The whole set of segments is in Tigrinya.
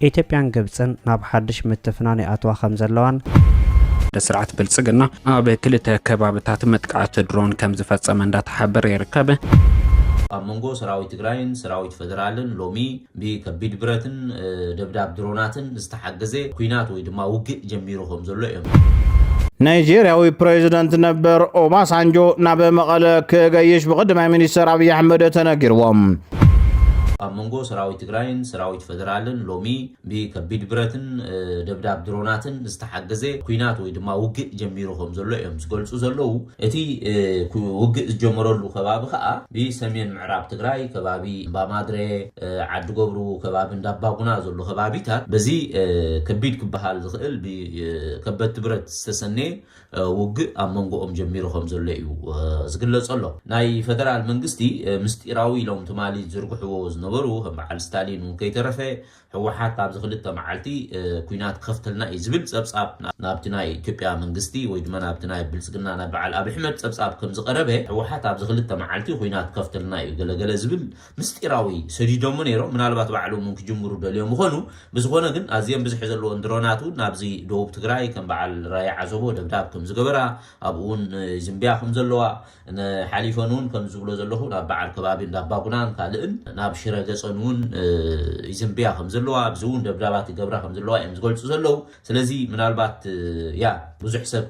ኢትዮጵያን ግብጽን ናብ ሓድሽ ምትፍናን ኣትዋ ከም ዘለዋን ለስርዓት ብልጽግና ኣብ ክልተ ከባቢታት መጥቃዕቲ ድሮን ከም ዝፈጸመ እንዳተሓበረ ይርከብ። መንጎ ሰራዊት ትግራይን ሰራዊት ፌደራልን ሎሚ ብከቢድ ብረትን ደብዳብ ድሮናትን ዝተሓገዘ ኩናት ወይ ድማ ውግእ ጀሚሮም ዘሎ እዮም። ናይጄሪያዊ ፕሬዝዳንት ነበር ኦባሳንጆ ናብ መቐለ ክገይሽ ብቀዳማይ ሚኒስትር አብይ አሕመድ ተነጊርዎም። መንጎ ሰራዊት ትግራይን ሰራዊት ፌደራልን ሎሚ ብከቢድ ብረትን ደብዳብ ድሮናትን ዝተሓገዘ ኩናት ወይ ድማ ውግእ ጀሚሮም ዘሎ እዮም ዝገልጹ ዘለው። እቲ ውግእ ዝጀመረሉ ከባቢ ከዓ ብሰሜን ምዕራብ ትግራይ ከባቢ ባማድሬ ዓዲ ገብሩ ከባቢ እንዳባጉና ዘሎ ከባቢታት በዚ ከቢድ ክበሃል ዝኽእል ብከበድቲ ብረት ዝተሰነየ ውግእ ኣብ መንጎኦም ጀሚሮም ዘሎ እዩ ዝግለጸሎ። ናይ ፌደራል መንግስቲ ምስጢራዊ ኢሎም ትማሊ ዝርግሕዎ ዝነበሩ በዓል ስታሊን ከይተረፈ ህወሓት ኣብ ዝኽልተ መዓልቲ ኩናት ከፍተልና እዩ ዝብል ጸብጻብ ናብቲ ናይ ኢትዮጵያ መንግስቲ ወይ ድማ ናብቲ ናይ ብልጽግና ናይ በዓል አብይ አሕመድ ጸብጻብ ከም ዝቀረበ ህወሓት ኣብ ዝኽልተ መዓልቲ ኩናት ከፍተልና እዩ ገለገለ ዝብል ምስጢራዊ ሰዲዶም ነይሮም። ምናልባት ባዕሎም ክጅምሩ ደልዮም ምኾኑ ብዝኾነ ግን ኣዝዮም ብዙሕ ዘለዎን ድሮናቱ ናብዚ ደቡብ ትግራይ ከም በዓል ራያ ዓዘቦ ደብዳብ ከም ዝገበራ ኣብኡን ዝምብያ ከም ዘለዋ ሓሊፈኑን ከም ዝብሎ ዘለኹ ናብ በዓል ከባቢ እንዳባጉናን ካልእን ናብ ሽረ ገጸኑን ይዝምብያ ከም ዘለዋ ብዝውን ደብዳባት ይገብራ ከም ዘለዋ እዮም ዝገልጹ ዘለው። ስለዚ ምናልባት ብዙሕ ሰብ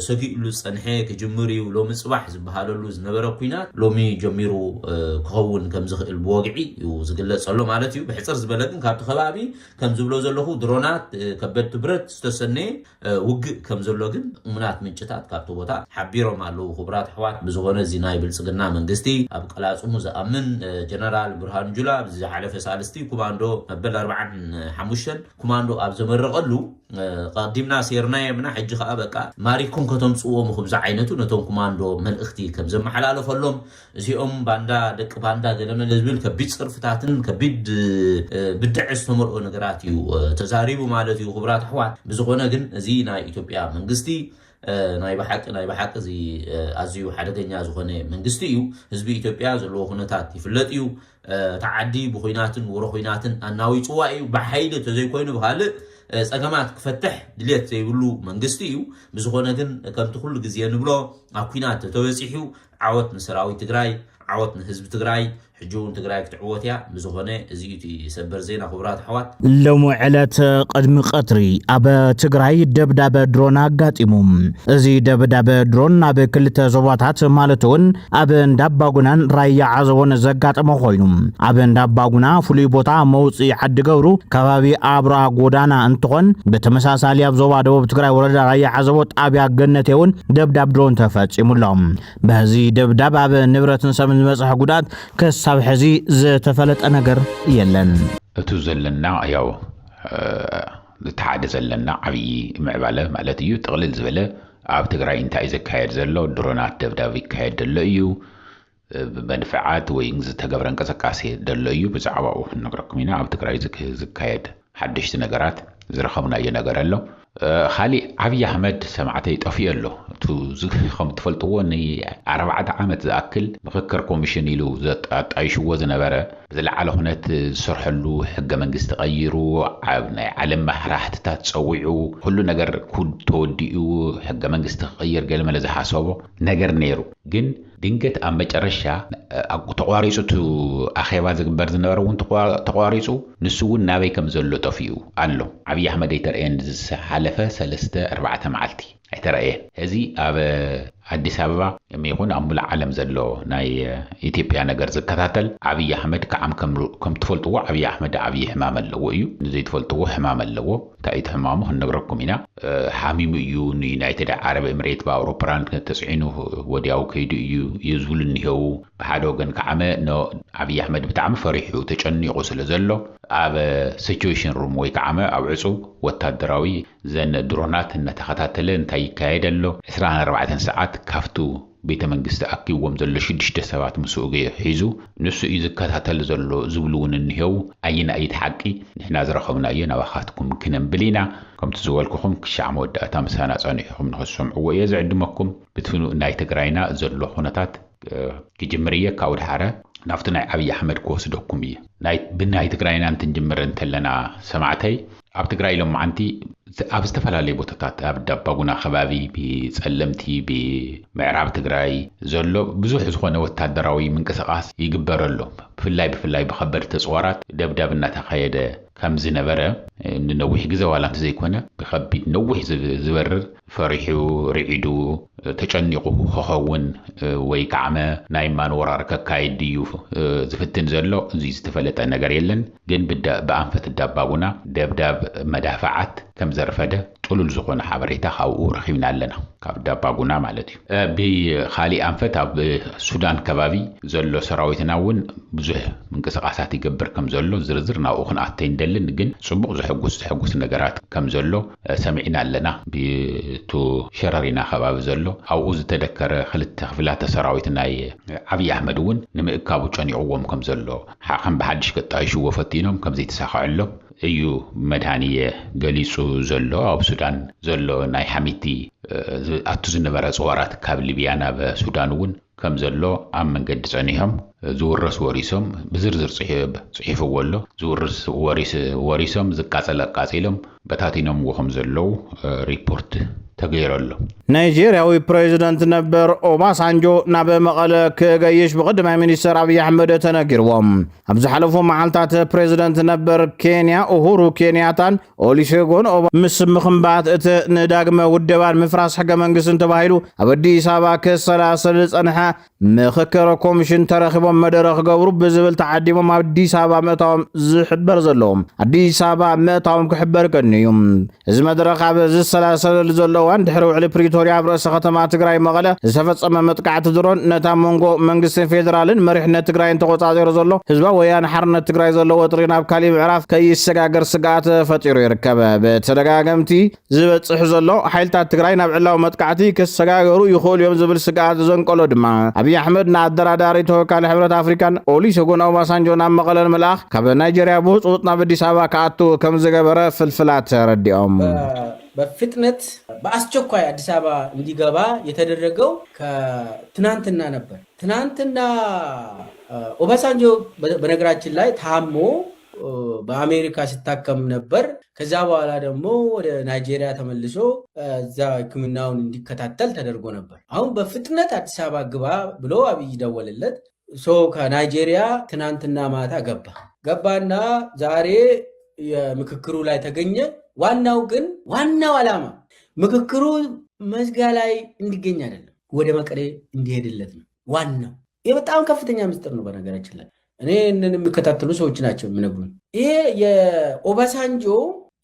ሰጊኡሉ ጸንሐ ክጅምር እዩ ሎሚ ጽባሕ ዝበሃለሉ ዝነበረ ኩናት ሎሚ ጀሚሩ ክኸውን ከም ዝኽእል ብወግዒ እዩ ዝግለጸሎ ማለት እዩ። ብሕፅር ዝበለ ግን ካብቲ ከባቢ ከም ዝብሎ ዘለኹ ድሮናት ከበድቲ ብረት ዝተሰነየ ውግእ ከም ዘሎ ግን እሙናት ምንጭታት ካብቲ ቦታ ሓቢሮም ኣለው። ክቡራት ኣሕዋት ብዝኾነ እዚ ናይ ብልጽግና መንግስቲ ኣብ ቀላጽሙ ዝኣምን ጀነራል ብርሃኑ ጁላ ብዝሓለፈ ሳልስቲ ኮማንዶ መበል 45 ኮማንዶ ኣብ ዘመረቐሉ ቀዲምና ሴርናየ ምና ሕጂ ከዓ በቃ ማሪኮን ከተምጽዎም ክብዛ ዓይነቱ ነቶም ኮማንዶ መልእኽቲ ከም ዘመሓላለፈሎም እዚኦም ባንዳ ደቂ ባንዳ ገለመለ ዝብል ከቢድ ጽርፍታትን ከቢድ ብድዕ ዝተመልኦ ነገራት እዩ ተዛሪቡ ማለት እዩ። ክቡራት ኣሕዋት ብዝኾነ ግን እዚ ናይ ኢትዮጵያ መንግስቲ ናይ በሓቂ እዚ ኣዝዩ ሓደገኛ ዝኾነ መንግስቲ እዩ። ህዝቢ ኢትዮጵያ ዘለዎ ኩነታት ይፍለጥ እዩ። ተዓዲ ብኹይናትን ወሮ ኹይናትን ኣናዊፅዋ እዩ። ብሓይሊ ተዘይኮይኑ ብካልእ ጸገማት ክፈትሕ ድሌት ዘይብሉ መንግስቲ እዩ። ብዝኾነ ግን ከምቲ ኩሉ ግዜ ንብሎ ኣብ ኩናት ተበፂሑ ዓወት ንሰራዊት ትግራይ ዓወት ንህዝቢ ትግራይ ሕጂውን ትግራይ ክትዕወት እያ። ብዝኾነ እዚ ሰበር ዜና ክቡራት ኣሕዋት ሎሚ ዕለት ቅድሚ ቀትሪ ኣብ ትግራይ ደብዳበ ድሮን ኣጋጢሙ። እዚ ደብዳበ ድሮን ኣብ ክልተ ዞባታት ማለት እውን ኣብ እንዳባጉናን ራያ ዓዘቦን ዘጋጠመ ኮይኑ ኣብ እንዳባጉና ፍሉይ ቦታ መውፅኢ ዓዲ ገብሩ ከባቢ ኣብራ ጎዳና እንትኾን ብተመሳሳሊ ኣብ ዞባ ደቡብ ትግራይ ወረዳ ራያ ዓዘቦ ጣብያ ገነቴ እውን ደብዳብ ድሮን ተፈጺሙሎም። በዚ ደብዳብ ኣብ ንብረትን ሰብን ዝመጽሐ ጉዳት ክሳብ ሕዚ ዝተፈለጠ ነገር የለን። እቱ ዘለና ያው ተሓደ ዘለና ዓብይ ምዕባለ ማለት እዩ። ጥቕልል ዝበለ ኣብ ትግራይ እንታይ ዘካየድ ዘሎ ድሮናት ደብዳብ ይካየድ ዘሎ እዩ። በንፍዓት ወይ ዝተገብረ እንቅስቃሴ ዘሎ እዩ። ብዛዕባኡ ነግረኩም ኢና። ኣብ ትግራይ ዝካየድ ሓደሽቲ ነገራት ዝረኸብናዮ ነገር ኣሎ። خالي عبي أحمد سمعته يطفي له تو زخم تفلتوا إني 4 عامات زأكل مفكر كوميشن يلو زت عايش وزن برا زل على هنات صرح له حق منجست تغيروا علم راح تتسويعوا كله نجر كود توديو حق منجست تغير قال ما لازم حسابه نجر نيرو جن دينجت أم بترشة تقاريسو تو أخي وازق برزنا وين تقاريسو نسون نبي كم زلوا طفيو عنه عبي أحمد يتر إن حلفة 3-4 معلتي ترى ايه هذه اب አዲስ አበባ የሚሆን አምቡላ ዓለም ዘሎ ናይ ኢትዮጵያ ነገር ዝከታተል አብይ አህመድ ከም ትፈልጥዎ አብይ አህመድ አብይ ሕማም ኣለዎ እዩ ንዘይ ትፈልጥዎ ሕማም ኣለዎ ታይት ሕማሙ ክንነግረኩም ኢና ሓሚሙ እዩ ዩናይትድ ዓረብ ኤምሬት በአውሮፕላን ተጽዒኑ ወዲያው ከይዱ እዩ ይዝብል እንሄው በሓደ ወገን ከዓመ አብይ አህመድ ብጣዕሚ ፈሪሑ ተጨኒቁ ስለ ዘሎ ኣብ ሲቹዌሽን ሩም ወይ ከዓመ ኣብ ዕጹ ወታደራዊ ዘን ድሮናት ነተኸታተለ እንታይ ይካየደሎ 24 ሰዓት ካፍቱ ቤተ መንግስት አኪዎም ዘሎ 6 ሰባት ምስኡ ሒዙ ንሱ ይዝከታተል ዘሎ ዝብሉውን እንሄው አይና አይተሐቂ ንሕና ዝረኸብናዮ ናባኻትኩም ክነምብሊና ከምቲ ዝወልኩኹም ክሻዕ መወዳእታ ምሳና ጸኒሕኩም ንኽሰምዕዎ እየ ዝዕድመኩም ብትፍኑ ናይ ትግራይና ዘሎ ኩነታት ክጅምርየ ካብ ድሓረ ናፍቲ ናይ አብይ አሕመድ ክወስደኩም እየ ብናይ ትግራይና እንትንጅምር እንተለና ሰማዕተይ ኣብ ትግራይ ሎም ማዓንቲ ኣብ ዝተፈላለዩ ቦታታት ኣብ ዳባጉና ከባቢ ብጸለምቲ ብምዕራብ ትግራይ ዘሎ ብዙሕ ዝኾነ ወታደራዊ ምንቅስቃስ ይግበረሎ ብፍላይ ብኸበድቲ ጽዋራት ደብዳብ እናተኻየደ ከም ዝነበረ ንነዊሕ ግዜ ዋላ ዘይኮነ ብኸቢድ ነዊሕ ዝበርር ፈሪሑ ርዒዱ ተጨኒቁ ክኸውን ወይ ከዓመ ናይ ማን ወራር ከካይድ እዩ ዝፍትን ዘሎ እዚ ዝተፈለጠ ነገር የለን ግን ብኣንፈት ዳባጉና ደብዳብ መዳፋዓት ከም ዘርፈደ ጥሉል ዝኾነ ሓበሬታ ካብኡ ረኺብና ኣለና ካብ ዳባጉና ማለት እዩ ብኻሊእ ኣንፈት ኣብ ሱዳን ከባቢ ዘሎ ሰራዊትና እውን ብዙሕ ምንቅስቃሳት ይገብር ከም ዘሎ ዝርዝር ናብኡ ክንኣተይ እንደልን ግን ጽቡቕ ዝሕጉስ ነገራት ከም ዘሎ ሰሚዕና ኣለና ብቱ ሸረሪና ከባቢ ዘሎ ኣብኡ ዝተደከረ ክልተ ክፍላተ ሰራዊት ናይ ዓብይ ኣሕመድ እውን ንምእካቡ ጨኒዕዎም ከም ዘሎ ከም ብሓድሽ ቀጣይሽዎ ፈቲኖም ከም ዘይተሳኽዐሎም እዩ መድሃኒየ ገሊጹ ዘሎ ኣብ ሱዳን ዘሎ ናይ ሓሚቲ ኣቱ ዝነበረ ጽዋራት ካብ ሊብያ ናብ ሱዳን እውን ከም ዘሎ ኣብ መንገዲ ጸኒሖም ዝውረስ ወሪሶም ብዝርዝር ጽሒፍዎ ኣሎ ዝውረስ ወሪሶም ዝቃጸለ ቃጺሎም በታቲኖም ከም ዘለው ሪፖርት ተገይረሎ ናይጄሪያዊ ፕሬዝዳንት ነበር ኦባሳንጆ ናብ መቐለ ክገይሽ ብቀዳማይ ሚኒስትር አብይ አሕመድ ተነጊርዎም ኣብ ዝሓለፉ መዓልታት ፕሬዝዳንት ነበር ኬንያ ኡሁሩ ኬንያታን ኦሉሴጉን ምስ ምኽንባት እቲ ንዳግመ ውደባን ምፍራስ ሕገ መንግስትን ተባሂሉ ኣብ አዲስ አበባ ከሰላሰል ጸንሐ ምክክር ኮሚሽን ተረኺቦም መደረ ክገብሩ ብዝብል ተዓዲሞም ኣብ አዲስ አበባ ምእታዎም ዝሕበር ዘለዎም አዲስ አበባ ምእታዎም ክሕበር ከንዩም እዚ መድረኽ ኣብ ዝሰላሰል ዘሎ ድሕሪ ውዕሊ ፕሪቶሪያ ኣብ ርእሰ ከተማ ትግራይ መቐለ ዝተፈጸመ መጥቃዕቲ ድሮን ነታ መንጎ መንግስትን ፌደራልን መሪሕነት ትግራይን ተቆጻጸሩ ዘሎ ህዝባ ወያነ ሓርነት ትግራይ ዘለዎ ወጥሪ ናብ ካሊእ ምዕራፍ ከይሰጋገር ስጋት ፈጢሩ ይርከብ በተደጋገምቲ ዝበጽሕ ዘሎ ሓይልታት ትግራይ ናብ ዕላው መጥቃዕቲ ክሰጋገሩ ይኽእሉ እዮም ዝብል ስጋት ዘንቀሎ ድማ አብይ አሕመድ ንኣደራዳሪ ተወካሊ ሕብረት አፍሪካን ኦሉሴጉን ኦባሳንጆ ናብ መቐለ ምልኣኽ ካብ ናይጄሪያ ብህፁፅ ናብ አዲስ አበባ ከኣቱ ከም ዝገበረ ፍልፍላት ረዲኦም በፍጥነት በአስቸኳይ አዲስ አበባ እንዲገባ የተደረገው ከትናንትና ነበር። ትናንትና ኦባሳንጆ በነገራችን ላይ ታሞ በአሜሪካ ሲታከም ነበር። ከዛ በኋላ ደግሞ ወደ ናይጄሪያ ተመልሶ እዛ ሕክምናውን እንዲከታተል ተደርጎ ነበር። አሁን በፍጥነት አዲስ አበባ ግባ ብሎ አብይ ደወለለት። ከናይጄሪያ ትናንትና ማታ ገባና ዛሬ የምክክሩ ላይ ተገኘ። ዋናው ዓላማ ምክክሩ መዝጊያ ላይ እንዲገኝ አይደለም፣ ወደ መቀሌ እንዲሄድለት ነው። ዋናው በጣም ከፍተኛ ምስጢር ነው። በነገራችን ላይ እኔ የሚከታተሉ ሰዎች ናቸው የሚነግሩን። ይሄ የኦባሳንጆ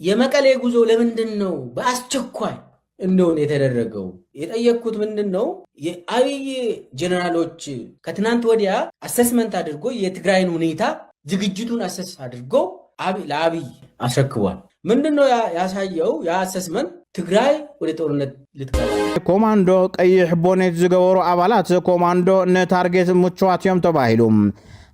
የመቀሌ ጉዞ ለምንድን ነው በአስቸኳይ እንደሆነ የተደረገው? የጠየቅኩት ምንድን ነው የአብይ ጀነራሎች ከትናንት ወዲያ አሰስመንት አድርጎ የትግራይን ሁኔታ ዝግጅቱን አሰስ አድርጎ ለአብይ አስረክቧል። ምንድነው ያሳየው? የአሰስመንት ትግራይ ወደ ጦርነት ልትገባ ኮማንዶ ቀይሕ ቦኔት ዝገበሩ አባላት ኮማንዶ ነታርጌት ምቹዋት እዮም ተባሂሉ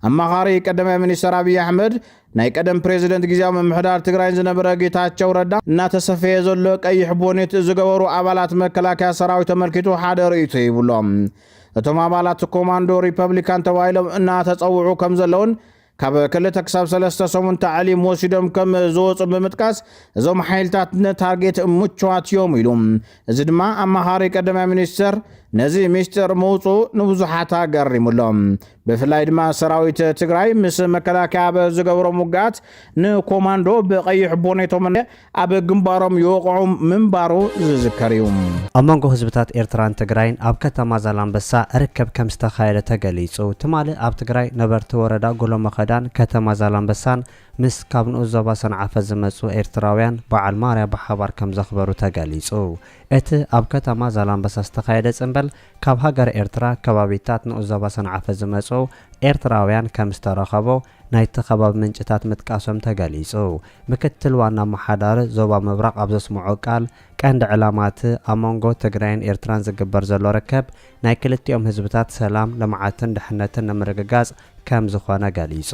አማኻሪ ቀዳማይ ሚኒስትር አብይ አሕመድ ናይ ቀደም ፕሬዝደንት ግዚያዊ ምምሕዳር ትግራይ ዝነበረ ጌታቸው ረዳ እናተሰፈየ ዘሎ ቀይሕ ቦኔት ዝገበሩ አባላት መከላከያ ሰራዊት ተመልኪቱ ሓደ ርእይቱ ይብሎም እቶም አባላት ኮማንዶ ሪፐብሊካን ተባሂሎም እናተጸውዑ ከም ዘለውን ካብ ክልተ ክሳብ 3 ሰሙን ተዓሊም ወሲዶም ከም ዝወፁ ብምጥቃስ እዞም ሓይልታት ታርጌት ምቹዋት እዮም ኢሉ እዚ ድማ አማኻሪ ቀዳማይ ሚኒስትር ነዚ ሚስጥር መውፁእ ንብዙሓት ኣገሪሙሎም ብፍላይ ድማ ሰራዊት ትግራይ ምስ መከላከያ ዝገብሮ ሙጋት ንኮማንዶ ብቀይሕ ቦኔቶም ኣብ ግንባሮም ይወቕዑ ምንባሩ ዝዝከር እዩ። ኣብ መንጎ ህዝብታት ኤርትራን ትግራይን ኣብ ከተማ ዛላንበሳ ርክብ ከም ዝተኻየደ ተገሊጹ ትማሊ ኣብ ትግራይ ነበርቲ ወረዳ ጎሎ መኸዳን ከተማ ዛላንበሳን ምስ ካብ ንኡ ዞባ ሰንዓፈ ዝመጹ ኤርትራውያን በዓል ማርያ ብሓባር ከም ዘኽበሩ ተገሊጹ እቲ ኣብ ከተማ ዛላንበሳ ዝተኻየደ ጽንበል ካብ ሃገር ኤርትራ ከባቢታት ንኡ ዞባ ሰንዓፈ ዝመጹ ኤርትራውያን ከም ዝተረኸቦ ናይቲ ከባቢ ምንጭታት ምጥቃሶም ተገሊጹ ምክትል ዋና መሓዳሪ ዞባ ምብራቕ ኣብ ዘስምዑ ቃል ቀንዲ ዕላማት ኣብ መንጎ ትግራይን ኤርትራን ዝግበር ዘሎ ርክብ ናይ ክልቲኦም ህዝብታት ሰላም ልምዓትን ድሕነትን ንምርግጋጽ ከም ዝኾነ ገሊጹ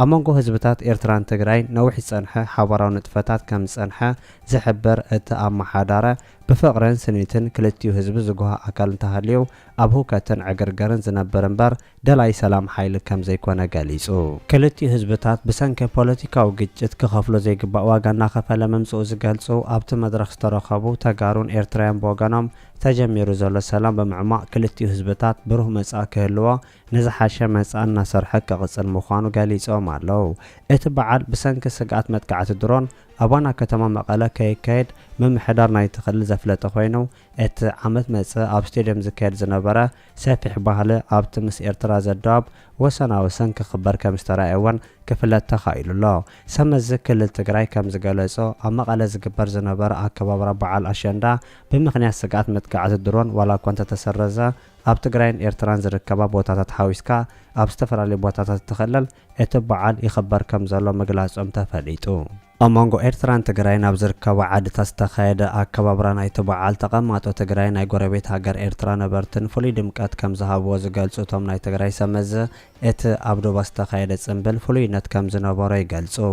ኣብ መንጎ ህዝብታት ኤርትራን ትግራይን ነዊሕ ዝጸንሐ ሓበራዊ ንጥፈታት ከም ዝጸንሐ ዝሕብር እቲ ኣመሓዳረ ብፍቕርን ስኒትን ክልቲኡ ህዝቢ ዝጓሃ ኣካል እንተሃልዩ ኣብ ሁከትን ዕግርግርን ዝነብር እምበር ደላይ ሰላም ሓይሊ ከም ዘይኮነ ገሊጹ ክልቲኡ ህዝብታት ብሰንኪ ፖለቲካዊ ግጭት ክኸፍሎ ዘይግባእ ዋጋ እናኸፈለ መምጽኡ ዝገልጹ ኣብቲ መድረኽ ዝተረኸቡ ተጋሩን ኤርትራውያን ብወገኖም ተጀሚሩ ዘሎ ሰላም ብምዕማቕ ክልቲኡ ህዝብታት ብሩህ መጻኢ ክህልዎ ንዝሓሸ መጻኢ እናሰርሐ ክቕጽል ምዃኑ ገሊጾም ኣለዉ እቲ በዓል ብሰንኪ ስግኣት መጥቃዕቲ ድሮን ኣብ ዋና ከተማ መቐለ ከይካየድ ምምሕዳር ናይቲ ክልል ዘፍለጠ ኮይኑ እቲ ዓመት መጽእ ኣብ ስቴድየም ዝካየድ ዝነበረ ሰፊሕ ባህሊ ኣብቲ ምስ ኤርትራ ዘዳብ ወሰናዊ ወሰን ክኽበር ከም ዝተረኣየውን ክፍለጥ ተኻኢሉሎ ሰመዚ ክልል ትግራይ ከም ዝገለጾ ኣብ መቐለ ዝግበር ዝነበረ ኣከባብራ በዓል ኣሸንዳ ብምኽንያት ስግኣት መጥቃዕቲ ድሮን ዋላ እኳ እንተተሰረዘ ኣብ ትግራይን ኤርትራን ዝርከባ ቦታታት ሓዊስካ ኣብ ዝተፈላለዩ ቦታታት ትኽልል እቲ በዓል ይኽበር ከም ዘሎ ምግላጾም ተፈሊጡ ኣብ መንጎ ኤርትራን ትግራይን ኣብ ዝርከባ ዓድታት ዝተኻየደ ኣከባብራ ናይቲ በዓል ተቐማጦ ትግራይ ናይ ጎረቤት ሃገር ኤርትራ ነበርትን ፍሉይ ድምቀት ከም ዝሃብዎ ዝገልጹ እቶም ናይ ትግራይ ሰመዚ እቲ ኣብ ዶባ ዝተኻየደ ጽምብል ፍሉይነት ከም ዝነበሮ ይገልጹ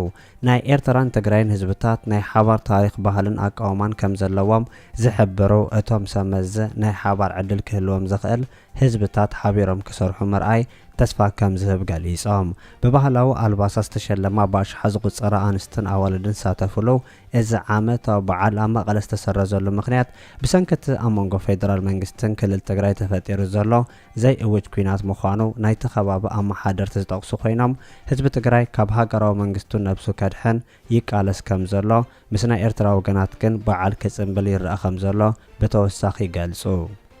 ናይ ኤርትራን ትግራይን ህዝብታት ናይ ሓባር ታሪክ ባህልን ኣቃውማን ከም ዘለዎም ዝሕብሩ እቶም ሰመዚ ናይ ሓባር ዕድል ክህልዎም ዝኽእል ህዝብታት ሓቢሮም ክሰርሑ ምርኣይ ተስፋ ከም ዝህብ ገሊጾም ብባህላዊ ኣልባሳት ዝተሸለማ ብኣሽሓ ዝቁፀረ ኣንስትን ኣዋልድን ሳተፍሉ እዚ ዓመታዊ በዓል ኣብ መቐለ ዝተሰረዘሉ ምክንያት ብሰንከቲ ኣብ መንጎ ፌደራል መንግስትን ክልል ትግራይ ተፈጢሩ ዘሎ ዘይእውጅ ኩናት ምዃኑ ናይቲ ከባቢ ኣመሓደርቲ ዝጠቕሱ ኮይኖም ህዝቢ ትግራይ ካብ ሃገራዊ መንግስቱ ነብሱ ከድሕን ይቃለስ ከም ዘሎ ምስ ናይ ኤርትራ ወገናት ግን በዓል ክጽምብል ይረአ ከም ዘሎ ብተወሳኺ ይገልጹ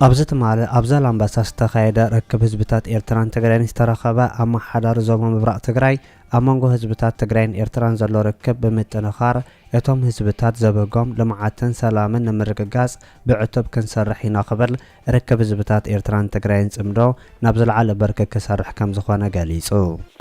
ኣብዚ ትማለ ኣብ ዛላምበሳ ዝተኻየደ ርክብ ህዝብታት ኤርትራን ትግራይን ዝተረኸበ ኣመሓዳሪ ዞባ ምብራቕ ትግራይ ኣብ መንጎ ህዝብታት ትግራይን ኤርትራን ዘሎ ርክብ ብምጥንኻር እቶም ህዝብታት ዘበጎም ልምዓትን ሰላምን ንምርግጋጽ ብዕቱብ ክንሰርሕ ኢና ክብል ርክብ ህዝብታት ኤርትራን ትግራይን ጽምዶ ናብ ዝለዓለ በርኪ ክሰርሕ ከም ዝኾነ ገሊጹ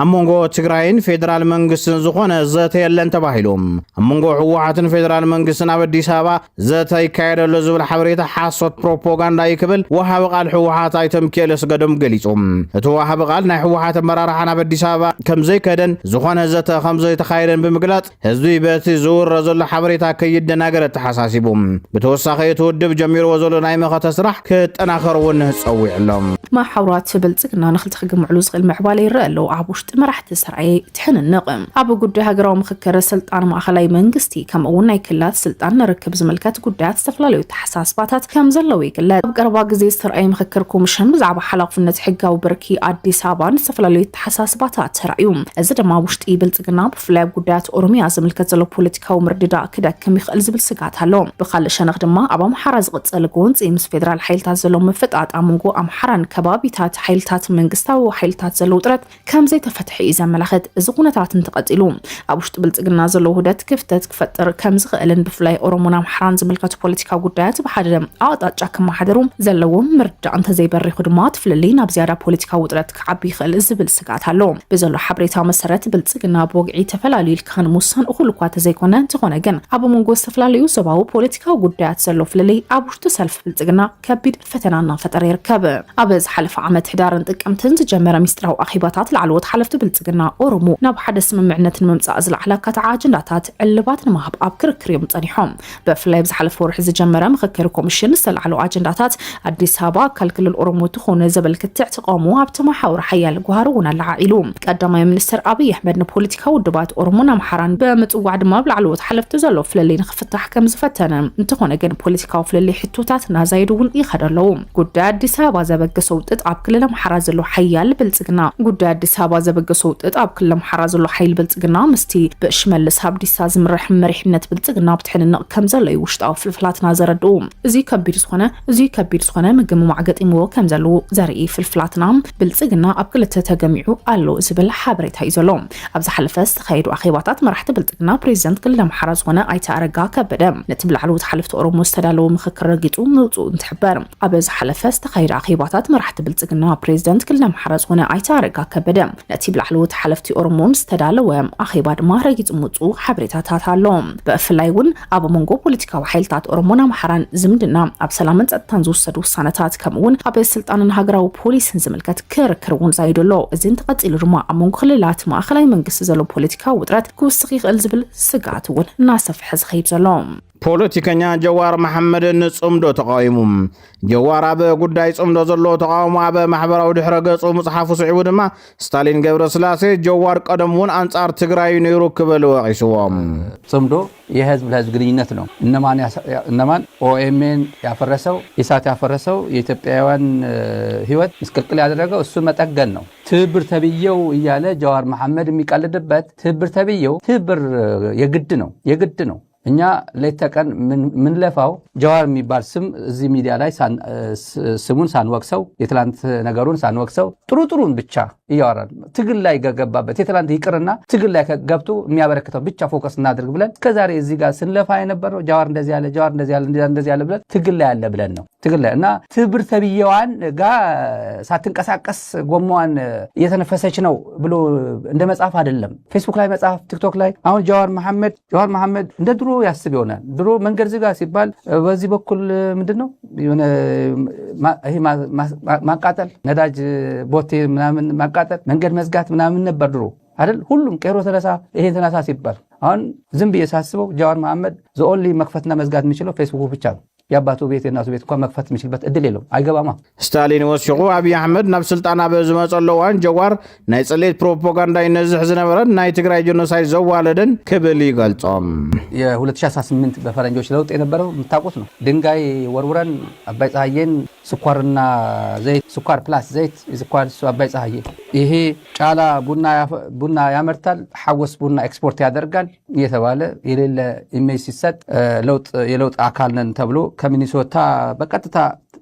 ኣብ መንጎ ትግራይን ፌደራል መንግስትን ዝኾነ ዘተ የለን ተባሂሎም ኣብ መንጎ ህወሓትን ፌደራል መንግስትን ኣብ ኣዲስ አበባ ዘተ ይካየደሉ ዝብል ሓበሬታ ሓሶት ፕሮፓጋንዳ ይክብል ወሃቢ ቃል ህወሓት ኣይተም ኬለስ ገዶም ገሊጾም እቲ ወሃቢ ቃል ናይ ህወሓት ኣመራርሓ ናብ ኣዲስ አበባ ከም ዘይከደን ዝኾነ ዘተ ከም ዘይተኻየደን ብምግላጽ ህዝቢ በቲ ዝውረ ዘሎ ሓበሬታ ከይደናገረ ተሓሳሲቦም ብተወሳኺ ተወድብ ጀሚርዎ ዘሎ ናይ መኸተ ስራሕ ክጠናኸርውን ፀዊዕሎም ማሕበራት ብልጽግና ንኽልተ ክግምዕሉ ዝኽእል ምዕባለ ይረአ ኣሎ ኣብ ውሽጢ መራሕቲ ሰራይ ትሕንንቕ ኣብ ጉዳይ ሃገራዊ ምክክር ስልጣን ማእኸላይ መንግስቲ ከምኡ እውን ናይ ክልላት ስልጣን ንርክብ ዝምልከት ጉዳያት ዝተፈላለዩ ተሓሳስባታት ከም ዘለዉ ይግለጽ ኣብ ቀረባ ግዜ ዝተርኣየ ምክክር ኮሚሽን ብዛዕባ ሓላፍነት ሕጋዊ ብርኪ ኣዲስ አበባን ዝተፈላለዩ ተሓሳስባታት ተራእዩ እዚ ድማ ውሽጢ ብልጽግና ብፍላይ ጉዳያት ኦሮሚያ ዝምልከት ዘሎ ፖለቲካዊ ምርድዳ ክደክም ይኽእል ዝብል ስጋት ኣሎ ብኻልእ ሸነኽ ድማ ኣብ ኣምሓራ ዝቕፅል ጎንፂ ምስ ፌደራል ሓይልታት ዘሎ ምፍጣጥ ኣብ መንጎ ኣምሓራን ከባቢታት ሓይልታት መንግስታዊ ሓይልታት ዘሎ ውጥረት ከም ዘይተፈትሐ እዩ ዘመላኽት እዚ ኩነታት እንተቐፂሉ ኣብ ውሽጢ ብልጽግና ዘሎ ውህደት ክፍተት ክፈጥር ከም ዝኽእልን ብፍላይ ኦሮሞን ኣምሓራን ዝምልከቱ ፖለቲካዊ ጉዳያት ብሓደ ኣቕጣጫ ክመሓደሩ ዘለዎም ምርዳእ እንተዘይበሪኹ ድማ ትፍልልይ ናብ ዝያዳ ፖለቲካዊ ውጥረት ክዓቢ ይኽእል ዝብል ስጋት ኣሎ ብዘሎ ሓበሬታ መሰረት ብልጽግና ብወግዒ ተፈላለዩ ኢልካ ንምውሳን እኹል እኳ ተዘይኮነ እንትኾነ ግን ኣብ መንጎ ዝተፈላለዩ ሰብኣዊ ፖለቲካዊ ጉዳያት ዘሎ ፍልልይ ኣብ ውሽጢ ሰልፊ ብልጽግና ከቢድ ፈተና እናፈጠረ ይርከብ ኣብ ዝሓለፈ ዓመት ሕዳርን ጥቅምትን ዝጀመረ ሚስጥራዊ ኣኺባታት ላዕለዎት ሓለፍቲ ብልጽግና ኦሮሞ ናብ ሓደ ስምምዕነት ንምምጻእ ዝለዓለ ኣካታዕ ኣጀንዳታት ዕልባት ንምሃብ ኣብ ክርክር እዮም ጸኒሖም ብፍላይ ብዝሓለፈ ወርሒ ዝጀመረ ምክክር ኮሚሽን ዝተለዓሉ ኣጀንዳታት ኣዲስ አበባ ኣካል ክልል ኦሮሞ ትኾነ ዘበልክትዕ ተቃውሞ ኣብቲ ማሕበረ ሓያል ጓሃር እውን ኣላዓኢሉ ቀዳማይ ሚኒስትር ኣብይ ኣሕመድ ንፖለቲካዊ ውድባት ኦሮሞን ኣምሓራን ብምጽዋዕ ድማ ብላዕለዎት ሓለፍቲ ዘሎ ፍልልይ ንኽፍታሕ ከም ዝፈተነ እንትኾነ ግን ፖለቲካዊ ፍልልይ ሕቶታት ናዛይዱ እውን ይኸደለው ጉዳይ ኣዲስ አበባ ዘበገሰ ውጥጥ ኣብ ክልል ኣምሓራ ዘሎ ሓያል ብልጽግና ጉዳይ ኣዲስ አበባ ዘበገሰ ውጥጥ ኣብ ክልል ኣምሓራ ዘሎ ሓይል ብልጽግና ምስቲ ብሽመልስ ኣብዲሳ ዝምራሕ መሪሕነት ብልጽግና ብትሕንንቕ ከም ዘሎ እዩ ውሽጣዊ ፍልፍላትና ዘረድኡ እዚ ከቢድ ዝኾነ ምግምማዕ ገጢምዎ ከም ዘለዎ ዘርኢ ፍልፍላትና ብልጽግና ኣብ ክልተ ተገሚዑ ኣሎ ዝብል ሓበሬታ እዩ ዘሎ ኣብ ዝሓለፈ ዝተኻየዱ ኣኼባታት መራሕቲ ብልጽግና ፕሬዚደንት ክልል ኣምሓራ ዝኾነ ኣይተ ኣረጋ ከበደ ነቲ ብላዕለዎት ሓለፍቲ ኦሮሞ ዝተዳለወ ምክክር ረጊፁ ምውፅኡ እንትሕበር ኣብ ዝሓለፈ ዝተኻየደ ኣኼባታት መራሕቲ ብልጽግና ፕሬዚደንት ክልል ኣምሓራ ዝኾነ ኣይተ ኣረጋ ከበደ ነቲ ብላዕለዎት ሓለፍቲ ኦሮሞን ዝተዳለወ ኣኼባ ድማ ረጊፁ ምውፅኡ ሓበሬታታት ኣሎ። ብፍላይ እውን ኣብ መንጎ ፖለቲካዊ ሓይልታት ኦሮሞን ኣምሓራን ዝምድና ኣብ ሰላምን ጸጥታን ዝወሰዱ ውሳነታት ከምኡውን ኣብ ስልጣንን ሃገራዊ ፖሊስን ዝምልከት ክርክር እውን ዛይደሎ እዚ እንተቐፂሉ ድማ ኣብ መንጎ ክልላት ማእኸላይ መንግስቲ ዘሎ ፖለቲካዊ ውጥረት ክውስኽ ይኽእል ዝብል ስጋት እውን እናሰፍሐ ዝኸይድ ዘሎ ፖለቲከኛ ጀዋር መሐመድን ጽምዶ ተቃዊሙ ጀዋር ኣብ ጉዳይ ጽምዶ ዘሎ ተቃውሞ ኣብ ማሕበራዊ ድሕረ ገጹ መጽሓፉ ስዒቡ ድማ ስታሊን ገብረስላሴ ጀዋር ቀደሙን አንጻር ትግራይ ነይሩ ክበል ወቂስዎም ጽምዶ የህዝብ ለህዝብ ግንኙነት ነው። እነማን ኦኤምኤን ያፈረሰው ኢሳት ያፈረሰው የኢትዮጵያውያን ህይወት ምስቅልቅል ያደረገው እሱ መጠገን ነው። ትብብር ተብየው እያለ ጀዋር መሐመድ የሚቀልድበት ትብብር ተብየው ትብብር የግድ ነው። እኛ ለተቀን ምን ለፋው ጀዋር የሚባል ስም እዚህ ሚዲያ ላይ ስሙን ሳንወቅሰው የትላንት ነገሩን ሳንወቅሰው ጥሩጥሩን ብቻ ይያወራል። ትግል ላይ ገባበት የትላንት ይቅርና ትግል ላይ ገብቶ የሚያበረክተው ብቻ ፎከስ እናድርግ ብለን ከዛሬ እዚህ ጋር ስንለፋ የነበረው ጀዋር እንደዚህ ያለ ብለን ትግል ላይ ያለ ብለን ነው። ትግል ላይ እና ትብብር ተብየዋን ጋር ሳትንቀሳቀስ ጎማዋን እየተነፈሰች ነው ብሎ እንደ መጽሐፍ አይደለም። ፌስቡክ ላይ መጽሐፍ፣ ቲክቶክ ላይ አሁን ጀዋር መሐመድ እንደ ድሮ ያስብ ይሆናል። ድሮ መንገድ ዝጋ ሲባል በዚህ በኩል ምንድነው የሆነ ይሄ ማቃጠል ነዳጅ ቦቴ ምናምን ማቃጠል መንገድ መዝጋት ምናምን ነበር ድሮ አይደል? ሁሉም ቀይሮ ተነሳ ይሄ ተነሳ ሲባል አሁን ዝም ብዬ ሳስበው ጀዋር መሐመድ ዘኦንሊ መክፈትና መዝጋት የሚችለው ፌስቡክ ብቻ ነው። የአባቱ ቤት የእናቱ ቤት እንኳን መክፈት የሚችልበት እድል የለውም። አይገባማ። ስታሊን ወሲኹ አብይ አሕመድ ናብ ስልጣን ኣብ ዝመፀሉ እዋን ጀዋር ናይ ጽሌት ፕሮፓጋንዳ ይነዝሕ ዝነበረን ናይ ትግራይ ጀኖሳይድ ዘዋለደን ክብል ይገልጾም። የ2018 በፈረንጆች ለውጥ የነበረው የምታውቁት ነው። ድንጋይ ወርውረን አባይ ፀሐዬን ስኳርና ዘይት ስኳር ፕላስ ዘይት ስኳር አባይ ፀሐዬ ይሄ ጫላ ቡና ያመርታል ሐወስ ቡና ኤክስፖርት ያደርጋል እየተባለ የሌለ ኢሜጅ ሲሰጥ የለውጥ አካል ነን ተብሎ ከሚኒሶታ በቀጥታ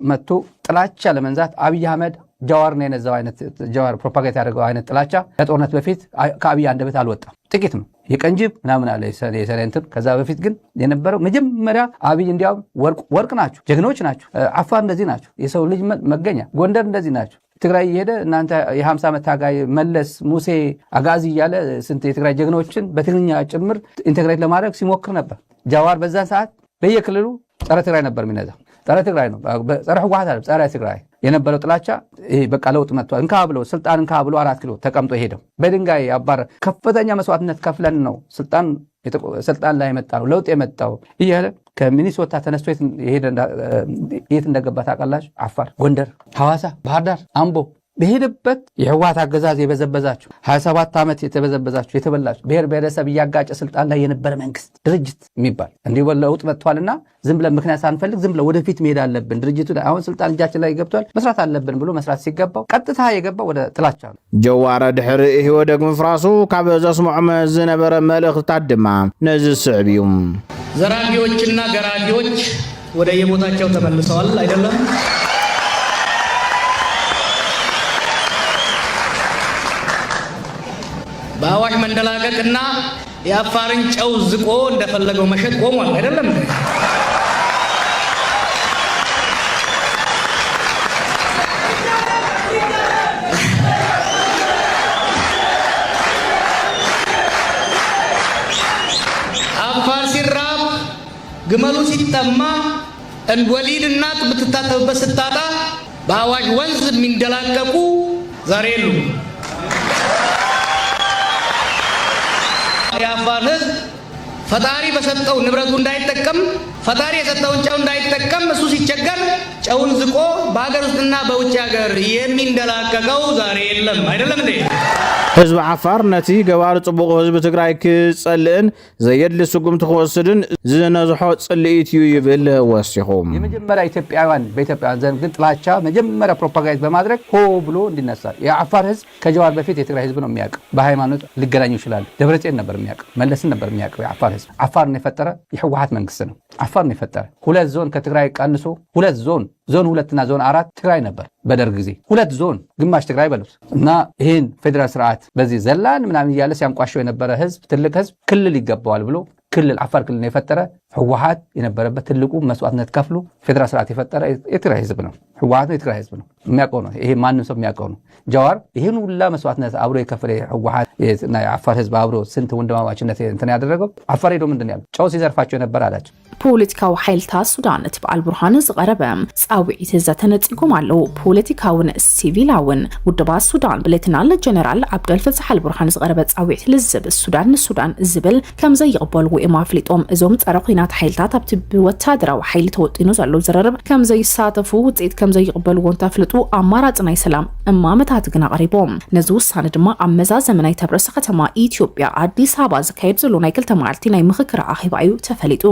መጥቶ ጥላቻ ለመንዛት አብይ አህመድ ጀዋር ነው የነዛው አይነት ጀዋር ፕሮፓጋንዳ ያደረገው አይነት ጥላቻ ከጦርነት በፊት ከአብይ አንደበት አልወጣም። ጥቂት ነው የቀንጅብ ምናምን አለ የሰለንትም። ከዛ በፊት ግን የነበረው መጀመሪያ አብይ እንዲያው ወርቅ ናቸው፣ ጀግኖች ናቸው፣ አፋር እንደዚህ ናቸው፣ የሰው ልጅ መገኛ ጎንደር እንደዚህ ናቸው። ትግራይ እየሄደ እናንተ የ50 ዓመት ታጋይ መለስ ሙሴ አጋዚ እያለ ስንት የትግራይ ጀግኖችን በትግርኛ ጭምር ኢንተግሬት ለማድረግ ሲሞክር ነበር። ጀዋር በዛ ሰዓት በየክልሉ ጸረ ትግራይ ነበር የሚነዛው። ጸረ ትግራይ ነው፣ ጸረ ህወሓት አይደለም፣ ጸረ ትግራይ የነበረው ጥላቻ ይሄ በቃ ለውጥ መጥቷል እንካ ብሎ ስልጣን እንካ ብሎ 4 ኪሎ ተቀምጦ ሄደው በድንጋይ አባረ ከፍተኛ መስዋዕትነት ከፍለን ነው ስልጣን ላይ የመጣው ለውጥ የመጣው እያለ ከሚኒሶታ ተነስቶ የት እንደገባ ታውቃላችሁ? አፋር፣ ጎንደር፣ ሐዋሳ፣ ባህር ዳር፣ አምቦ በሄደበት የህወሓት አገዛዝ የበዘበዛችሁ 27 ዓመት የተበዘበዛችሁ የተበላችሁ ብሔር ብሔረሰብ እያጋጨ ስልጣን ላይ የነበረ መንግስት ድርጅት የሚባል እንዲህ ለውጥ መጥቷልና ዝም ብለን ምክንያት ሳንፈልግ ዝም ብለን ወደፊት መሄድ አለብን። ድርጅቱ አሁን ስልጣን እጃችን ላይ ገብቷል መስራት አለብን ብሎ መስራት ሲገባው ቀጥታ የገባው ወደ ጥላቻ ነው። ጀዋር ድሕሪ ህወደግ ምፍራሱ ካብ ዘስምዖም ዝነበረ መልእኽትታት ድማ ነዚ ስዕብዩ ዘራፊዎችና ገራፊዎች ወደ የቦታቸው ተመልሰዋል አይደለም? በአዋሽ መንደላቀቅና የአፋርን ጨው ዝቆ እንደፈለገው መሸጥ ቆሟል አይደለም? አፋር ሲራብ ግመሉ ሲጠማ ወሊድ እናት ብትታተብበት ስታጣ በአዋሽ ወንዝ የሚንደላቀቁ ዛሬ የሉ። የአፋር ህዝብ ፈጣሪ በሰጠው ንብረቱ እንዳይጠቀም ፈጣሪ የሰጠውን ጨው እንዳይጠቀም እሱ ሲቸገር ጨውን ዝቆ በአገር ውስጥና በውጭ ሀገር የሚንደላቀቀው ዛሬ የለም አይደለም እንዴ? ህዝብ ዓፋር ነቲ ገባር ጽቡቕ ህዝቢ ትግራይ ክጸልእን ዘየድሊ ስጉምቲ ክወስድን ዝነዝሖ ጽልኢት እዩ ይብል ወሲኹም። የመጀመሪያ ኢትዮጵያውያን በኢትዮጵያውያን ዘንድ ግን ጥላቻ መጀመሪያ ፕሮፓጋንዳ በማድረግ ሆ ብሎ እንዲነሳ የዓፋር ህዝብ ከጀዋር በፊት የትግራይ ህዝብ ነው የሚያውቅ። በሃይማኖት ሊገናኙ ይችላል። ደብረጽዮን ነበር የሚያውቅ፣ መለስን ነበር የሚያውቅ። የዓፋር ህዝብ ዓፋርን የፈጠረ የህወሓት መንግስት ነው። ዓፋርን የፈጠረ 2 ዞን ከትግራይ ቀንሶ 2 ዞን 2 እና ዞን 4 ትግራይ ነበር በደርግ ጊዜ 2 ዞን ግማሽ ትግራይ በሉት እና ይሄን ፌደራል ስርዓት በዚህ ዘላን ምናምን እያለ ሲያንቋሸው የነበረ ህዝብ ትልቅ ህዝብ ክልል ይገባዋል ብሎ ክልል ዓፋር ክልል የፈጠረ ህወሓት የነበረበት ትልቁ መስዋዕትነት ከፍሎ ፌደራል ስርዓት የፈጠረ የትግራይ ህዝብ ነው። ህወሓት ነው የትግራይ ህዝብ ነው የሚያውቀው ነው። ይሄ ማንም ሰው የሚያውቀው ነው። ጃዋር ይሄን ሁላ መስዋዕትነት አብሮ የከፈለ ህወሓት እና የዓፋር ህዝብ አብሮ ስንት ወንድማማችነት እንትን ያደረገው ዓፋር ሄዶ ምንድን ያለው ጨው ሲዘርፋቸው ነበር አላቸው። ፖለቲካዊ ሓይልታት ሱዳን እቲ በዓል ብርሃን ዝቐረበ ጻውዒት ዘተነፂጎም ኣለዉ። ፖለቲካውን ሲቪላውን ውድባት ሱዳን ብሌተናል ጀነራል ዓብደልፈታሕ አልቡርሃን ዝቐረበ ጻውዒት ልዝብ ሱዳን ንሱዳን ዝብል ከም ዘይቕበልዎ እዮም ኣፍሊጦም። እዞም ጸረ ኩናት ሓይልታት ኣብቲ ብወታደራዊ ሓይሊ ተወጢኑ ዘሎ ዝረርብ ከም ዘይሳተፉ ውፅኢት ከም ዘይቕበልዎ እንተፍልጡ ኣማራፂ ናይ ሰላም እማመታት ግን ኣቕሪቦም። ነዚ ውሳነ ድማ ኣብ መዛዘመ ናይ ተብረሰ ከተማ ኢትዮጵያ ኣዲስ ኣበባ ዝካየድ ዘሎ ናይ ክልተ መዓልቲ ናይ ምክክር ኣኼባ እዩ ተፈሊጡ።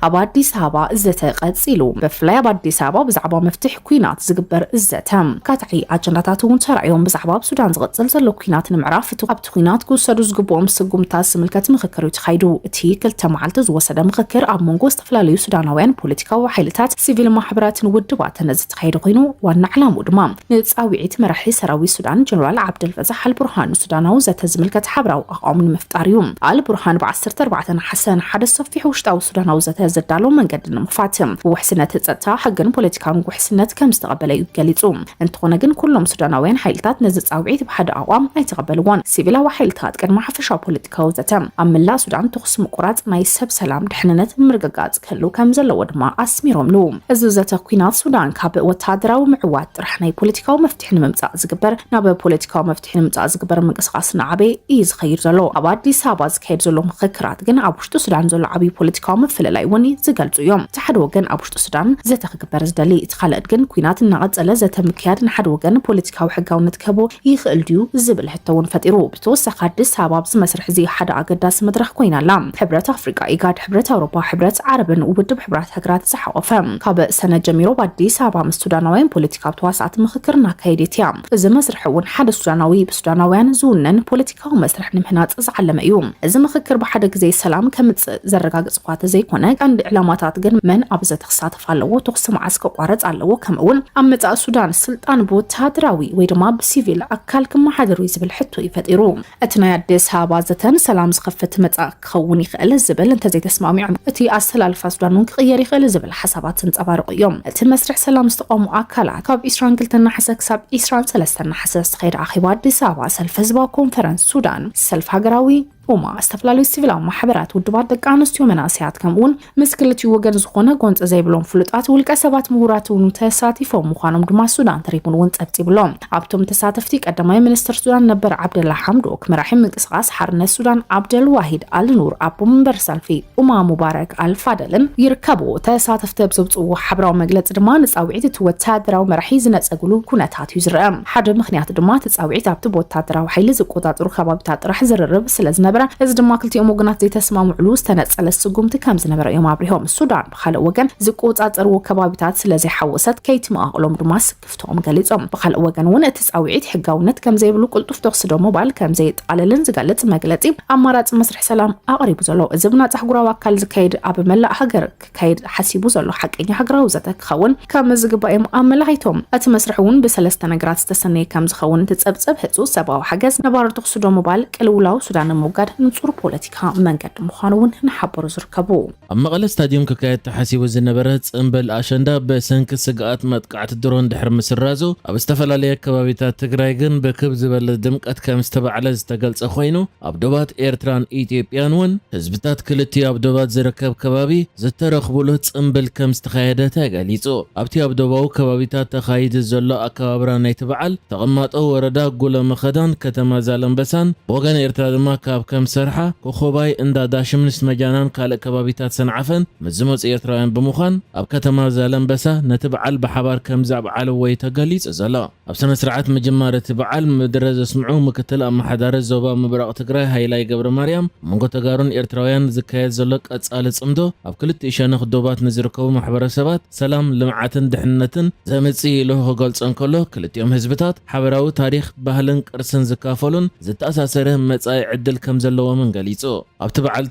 ኣብ አዲስ አበባ ዝተቀፂሉ በፍላይ ኣብ አዲስ አበባ ብዛዕባ መፍትሕ ኩናት ዝግበር እዘተ ካትዒ አጀንዳታት እውን ተራእዮም ብዛዕባ ሱዳን ዝቕፅል ዘሎ ኩናት ንምዕራፍ ኣብቲ ኩናት ክውሰዱ ዝግብኦም ስጉምታት ዝምልከት ምክክር እዩ ተኻይዱ። እቲ ክልተ መዓልቲ ዝወሰደ ምክክር ኣብ መንጎ ዝተፈላለዩ ሱዳናውያን ፖለቲካዊ ሓይልታት ሲቪል ማሕበራትን ውድባትን ዝተኻየደ ኮይኑ ዋና ዕላምኡ ድማ ንፃዊዒት መራሒ ሰራዊት ሱዳን ጀነራል ዓብደልፈታሕ አልቡርሃን ሱዳናዊ ዘተ ዝምልከት ሓበራዊ ኣቃውሞ ንምፍጣር እዩ። አልቡርሃን ብ14 ሓሰን ሓደ ሰፊሕ ውሽጣዊ ሱዳናዊ ዘተ ዳሎ መንገድ ንምፋትም ውሕስነት ጸጥታ ሕግን ፖለቲካውን ውሕስነት ከም ዝተቀበለ ይገልጹ። እንተኾነ ግን ኩሎም ሱዳናውያን ሓይልታት ነዚ ጻውዒት ብሓደ ኣቋም ኣይተቀበልዎን። ሲቪላዊ ሓይልታት ቅድሚ ሓፈሻዊ ፖለቲካዊ ዘተ ኣብ መላእ ሱዳን ትኩስ ምቁራጽ ናይ ሰብ ሰላም ድሕንነት ምርግጋጽ ከሉ ከም ዘለዎ ድማ ኣስሚሮምሉ። እዚ ዘተ ኩናት ሱዳን ካብ ወታደራዊ ምዕዋት ጥራሕ ናይ ፖለቲካዊ መፍትሒ ንምምጻእ ዝግበር ናብ ፖለቲካዊ መፍትሒ ንምምጻእ ዝግበር ምንቅስቃስ ንዓበ እዩ ዝኸይድ ዘሎ። ኣብ አዲስ ኣበባ ዝካየድ ዘሎ ምክክራት ግን ኣብ ውሽጡ ሱዳን ዘሎ ዓብይ ፖለቲካዊ ምፍልላይ እውን ዝገልጹ እዮም። ሓደ ወገን ኣብ ውሽጡ ሱዳን ዘተኽግበር ዝደሊ እቲ ካልእ ግን ኩናት እናቐጸለ ዘተምክያድ ንሓደ ወገን ፖለቲካዊ ሕጋውነት ከቦ ይኽእል ድዩ ዝብል ሕቶ እውን ፈጢሩ። ብተወሳኺ ኣዲስ ኣበባ ብዝመስርሕ እዚ ሓደ ኣገዳሲ መድረኽ ኮይና ኣላ። ሕብረት ኣፍሪቃ፣ ኢጋድ፣ ሕብረት ኣውሮፓ፣ ሕብረት ዓረብን ውድብ ሕብራት ሃገራት ዝሓቆፈ ካብ ሰነ ጀሚሮ በአዲስ ኣበባ ምስ ሱዳናውያን ፖለቲካዊ ተዋሳእቲ ምክክር እናካየደት እያ። እዚ መስርሕ እውን ሓደ ሱዳናዊ ብሱዳናውያን ዝውነን ፖለቲካዊ መስርሕ ንምህናፅ ዝዓለመ እዩ። እዚ ምክክር ብሓደ ግዜ ሰላም ከምፅእ ዘረጋግፅ እኳ ዘይኮነ ቀንዲ ዕላማታት ግን መን ኣብ ዘተሳተፍ ኣለዎ ተኽሲ መዓስ ከቋረጽ ኣለዎ ከምኡውን ኣብ መጻእ ሱዳን ስልጣን ብወታደራዊ ወይ ድማ ብሲቪል ኣካል ክመሓደሩ ዝብል ሕቶ ይፈጢሩ። እቲ ናይ ኣዲስ ኣበባ ዘተን ሰላም ዝኸፍት መጻእ ክኸውን ይኽእል ዝብል እንተዘይተስማሚዑ እቲ ኣሰላልፋ ሱዳን እውን ክቕየር ይኽእል ዝብል ሓሳባት ተንጸባርቑ እዮም። እቲ መስርሕ ሰላም ዝተቃውሙ ኣካላት ካብ 22 ናሕሰ ክሳብ 23 ናሕሰ ዝተኻየደ ኣኼባ ኣዲስ ኣበባ ሰልፊ ህዝባዊ ኮንፈረንስ ሱዳን ሰልፊ ሃገራዊ وما استفلالو السيفيل محبرات ودبات دق انستيو مناسيات كمون مسكلتي وገን ዝኾነ ጎንጽ ዘይብሎም ፍሉጣት ውልቀ ሰባት ምሁራት ውን ተሳቲፎም ምዃኖም ድማ ሱዳን ተሪቡን ውን ጸብጺብሎም። ኣብቶም ተሳተፍቲ ቀዳማይ ሚኒስትር ሱዳን ነበር ዓብደላ ሐምዶክ መራሒ ምንቅስቃስ ሓርነት ሱዳን ዓብደል ዋሂድ አልኑር አቡ መንበር ሰልፊ ኡማ ሙባረክ አልፋደልን ይርከቡ። ተሳተፍቲ ብዝብጽዎ ሓብራዊ መግለጽ ድማ ንጻውዒት ወታደራዊ መራሒ ዝነጸግሉ ኩነታት ይዝረአ። ሓደ ምኽንያት ድማ ተጻውዒት ኣብቲ ወታደራዊ ሓይሊ ዝቆጣጽሩ ከባቢታት ጥራሕ ዝርርብ ስለዝነበረ እዚ ድማ ክልቲኦም ወገናት ዘይተስማምዑሉ ዝተነጸለ ስጉምቲ ከም ዝነበረ እዮም ኣብሪሆም። ሱዳን ብኻልእ ወገን ዝቆጻጸርዎ ከባቢታት ስለዘይሓወሰት ከይትመኣቕሎም ድማ ስክፍቶም ገሊጾም። ብኻልእ ወገን እውን እቲ ጻውዒት ሕጋውነት ከም ዘይብሉ ቁልጡፍ ተኽሲ ደሞ ባል ከም ዘይጠቃለልን ዝገልጽ መግለጺ ኣማራጺ መስርሕ ሰላም ኣቕሪቡ ዘሎ። እዚ ብናጻ ሕጉራዊ ኣካል ዝካየድ ኣብ መላእ ሃገር ክካየድ ሓሲቡ ዘሎ ሓቀኛ ሃገራዊ ዘተ ክኸውን ከም ዝግባኦም ኣመላኺቶም። እቲ መስርሕ እውን ብሰለስተ ነገራት ዝተሰነየ ከም ዝኸውን ትጸብጸብ ህጹጽ ሰብኣዊ ሓገዝ ነባር ተኽሲ ደሞ ባል ቅልውላው ሱዳን ምውጋድ ንጹር ፖለቲካ መንገድ ምዃኑን ንሓበሩ ዝርከቡ። ኣብ መቐለ ስታዲየም ክካየድ ተሓሲቡ ዝነበረ ጽምብል ኣሸንዳ በሰንኪ ስግኣት መጥቃዕቲ ድሮን ድሕሪ ምስራዙ ኣብ ዝተፈላለየ ከባቢታት ትግራይ ግን ብክብ ዝበለ ድምቀት ከም ዝተባዕለ ዝተገልጸ ኮይኑ ኣብ ዶባት ኤርትራን ኢትዮጵያን እውን ህዝብታት ክልቲኡ ኣብ ዶባት ዝርከብ ከባቢ ዝተረኽብሉ ጽምብል ከም ዝተኻየደ ተገሊጹ። ኣብቲ ኣብ ዶባዊ ከባቢታት ተኻይድ ዘሎ ኣከባብራ ናይቲ በዓል ተቐማጦ ወረዳ ጉሎ መኸዳን ከተማ ዛላምበሳን ወገን ኤርትራ ድማ ካብ ከም ሰርሓ ኮኾባይ እንዳ ዳሽምንስ መጃናን ካልእ ከባቢታት ሰንዓፈን ምዝመጽ ኤርትራውያን ብምዃን ኣብ ከተማ ዛላምበሳ ነቲ በዓል ብሓባር ከም ዘብዓለ ወይ ተገሊጹ ዘሎ። ኣብ ስነ ስርዓት ምጅማር እቲ በዓል ምድረ ዘስምዑ ምክትል ኣመሓዳሪ ዞባ ምብራቕ ትግራይ ሃይላይ ገብረ ማርያም መንጎ ተጋሩን ኤርትራውያን ዝካየድ ዘሎ ቀጻሊ ጽምዶ ኣብ ክልቲኡ ሸነኽ ዶባት ንዝርከቡ ማሕበረሰባት ሰላም ልምዓትን ድሕንነትን ዘምጽእ ኢሉ ክገልጾን ከሎ ክልቲኦም ህዝብታት ሓበራዊ ታሪኽ ባህልን ቅርስን ዝካፈሉን ዝተኣሳሰረ መጻኢ ዕድል ከም ዘለዎምን ገሊጹ ኣብቲ በዓል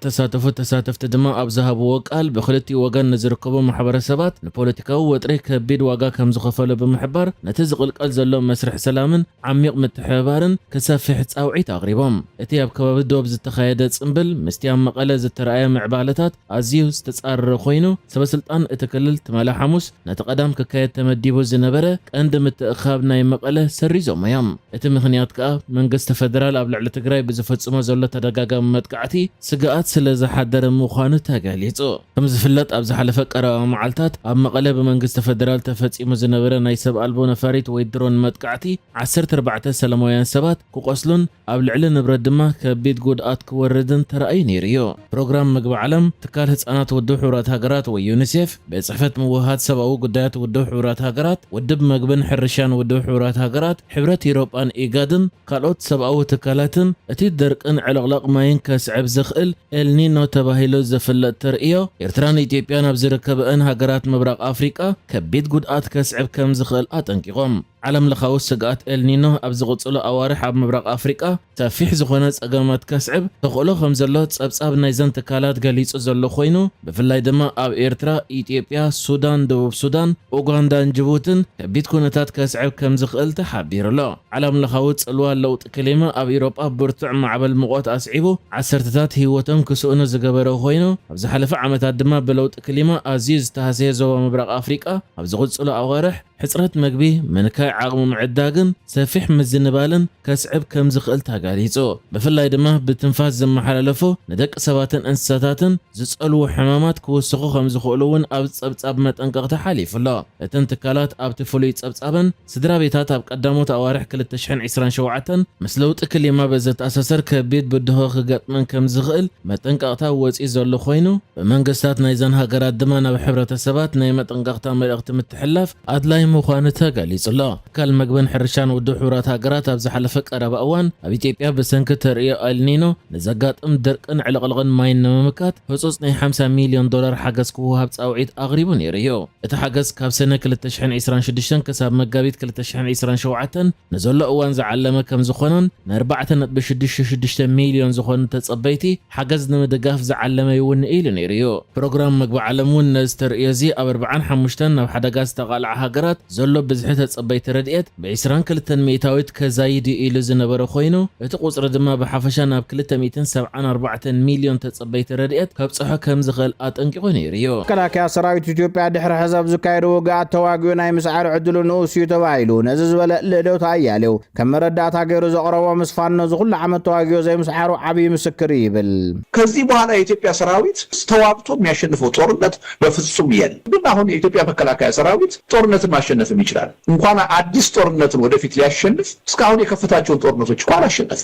ተሳተፍቲ ድማ ኣብ ዝሃብዎ ቃል ብክልቲኡ ወገን ንዝርከቡ ማሕበረሰባት ንፖለቲካዊ ወጥሪ ከቢድ ዋጋ ከም ዝኸፈሉ ብምሕባር ነቲ ዝቕልቀል ዘሎ መስርሕ ሰላምን ዓሚቕ ምትሕብባርን ክሰፍሕ ጻውዒት ኣቕሪቦም እቲ ኣብ ከባቢ ዶብ ዝተኻየደ ጽምብል ምስቲ ኣብ መቐለ ዝተረኣየ ምዕባለታት ኣዝዩ ዝተጻረረ ኮይኑ ሰበስልጣን እቲ ክልል ትማሊ ሐሙስ ነቲ ቀዳም ክካየድ ተመዲቡ ዝነበረ ቀንዲ ምትእኻብ ናይ መቐለ ሰሪዞም እዮም እቲ ምኽንያት ከዓ መንግስቲ ፌደራል ኣብ ልዕሊ ትግራይ ብዝፈጽሞ ዘሎ ተደጋጋሚ መጥቃዕቲ ስጋኣት ስለ ዝሓደረ ምዃኑ ተገሊጹ ከም ዝፍለጥ ኣብ ዝሓለፈ ቀረባ መዓልታት ኣብ መቐለ ብመንግስቲ ፌደራል ተፈጺሙ ዝነበረ ናይ ሰብ ኣልቦ ነፋሪት ወይ ድሮን መጥቃዕቲ 14 ሰላማውያን ሰባት ክቆስሉን ኣብ ልዕሊ ንብረት ድማ ከቢድ ጉድኣት ክወርድን ተረኣዩ ነይሩ እዩ ፕሮግራም ምግቢ ዓለም ትካል ህፃናት ውድብ ሕብረት ሃገራት ወይ ዩኒሴፍ ብጽሕፈት ምውሃድ ሰብኣዊ ጉዳያት ውድብ ሕብረት ሃገራት ውድብ ምግብን ሕርሻን ውድብ ሕብረት ሃገራት ሕብረት ኤውሮጳን ኢጋድን ካልኦት ሰብኣዊ ትካላትን እቲ ደርቅን ዕለቕላቕ ማይን ከስዕብ ዝኽእል ኤልኒኖ ተባሂሉ ዝፍለጥ ተርእዮ ኤርትራን ኢትዮጵያን ኣብ ዝርከበአን ሃገራት ምብራቕ ኣፍሪቃ ከቢድ ጉድኣት ከስዕብ ከም ዝኽእል ኣጠንቂቖም ዓለም ለኻዊ ስጋኣት ኤልኒኖ ኣብ ዝቕጽሉ ኣዋርሕ ኣብ ምብራቕ ኣፍሪቃ ሰፊሕ ዝኾነ ጸገማት ከስዕብ ተኽእሎ ከም ዘሎ ጸብጻብ ናይ ዘን ትካላት ገሊጹ ዘሎ ኮይኑ ብፍላይ ድማ ኣብ ኤርትራ፣ ኢትዮጵያ፣ ሱዳን፣ ደቡብ ሱዳን፣ ኡጋንዳን ጅቡትን ከቢድ ኩነታት ከስዕብ ከም ዝኽእል ተሓቢሩሎ ዓለም ለኻዊ ጽልዋ ለውጢ ክሊማ ኣብ ኤውሮጳ ብርቱዕ ማዕበል ሙቐት ኣስዒቡ ዓሰርተታት ህይወቶም ክስእኑ ዝገበረ ኮይኑ ኣብ ዝሓለፈ ዓመታት ድማ ብለውጢ ክሊማ ኣዝዩ ዝተሃሰየ ዞባ ምብራቕ ኣፍሪቃ ኣብ ዝቕጽሉ ኣዋርሕ ሕጽረት መግቢ መንካይ ዓቕሚ ምዕዳግን ሰፊሕ ምዝንባልን ከስዕብ ከም ዝኽእል ተገሊጹ ብፍላይ ድማ ብትንፋስ ዝመሓላለፉ ንደቂ ሰባትን እንስሳታትን ዝጸልዉ ሕማማት ክውስኹ ከም ዝኽእሉ እውን ኣብ ጸብጻብ መጠንቀቕቲ ሓሊፉሎ እተን ትካላት ኣብቲ ፍሉይ ጸብጻበን ስድራ ቤታት ኣብ ቀዳሞት ኣዋርሕ 2027 ምስ ለውጢ ክሊማ ብዘተኣሳሰር ከቢድ ብድሆ ክገጥመን ከም ዝኽእል መጠንቀቕታ ወፂኡ ዘሎ ኮይኑ ብመንግስታት ናይ ዘን ሃገራት ድማ ናብ ሕብረተሰባት ናይ መጠንቀቕታ መልእኽቲ ምትሕልላፍ ኣድላይ ምዃኑ ተገሊጹሎ ትካል ምግብን ሕርሻን ውድብ ሕብረት ሃገራት ኣብ ዝሓለፈ ቀረባ እዋን ኣብ ኢትዮጵያ ብሰንኪ ተርእዮ ኤልኒኖ ንዘጋጥም ደርቅን ዕለቕልቕን ማይን ንምምካት ህጹጽ ናይ $50 ሚልዮን ሓገዝ ክውሃብ ጻውዒት ኣቕሪቡ ነይሩ እዩ እቲ ሓገዝ ካብ ሰነ 2026 ክሳብ መጋቢት 2027 ንዘሎ እዋን ዝዓለመ ከም ዝኾነን ን4.66 ሚልዮን ዝኾኑ ተጸበይቲ ሓገዝ ንምድጋፍ ዝዓለመ ይውን ኢሉ ነይሩ እዩ ፕሮግራም ምግቢ ዓለም እውን ነዚ ተርእዮ እዚ ኣብ 45 ናብ ሓደጋ ዝተቓልዓ ሃገራት ዘሎ ብዝሒ ተጸበይቲ ረድኤት ብ22 ሚእታዊት ከዛይድ ኢሉ ዝነበረ ኮይኑ እቲ ቁጽሪ ድማ ብሓፈሻ ናብ 274 ሚልዮን ተጸበይቲ ረድኤት ከብጽሖ ከም ዝኽእል ኣጠንቂቑ ነይሩ እዩ መከላከያ ሰራዊት ኢትዮጵያ ድሕሪ ሕዛብ ዝካየዱ ውግኣት ተዋጊኡ ናይ ምስዓር ዕድሉ ንኡስ እዩ ተባሂሉ ነዚ ዝበለ ልእደውታ ኣያሌው ከም መረዳእታ ገይሩ ዘቕረቦ ምስ ፋኖ ዝኹሉ ዓመት ተዋጊኡ ዘይምስዓሩ ዓብይ ምስክር ይብል ከዚህ በኋላ የኢትዮጵያ ሰራዊት ተዋግቶ የሚያሸንፈው ጦርነት በፍጹም የለም ግን አሁን የኢትዮጵያ መከላከያ ሰራዊት ጦርነትን ማሸነፍም ይችላል እንኳን አዲስ ጦርነትን ወደፊት ሊያሸንፍ እስካሁን የከፈታቸውን ጦርነቶች እንኳን አሸነፈ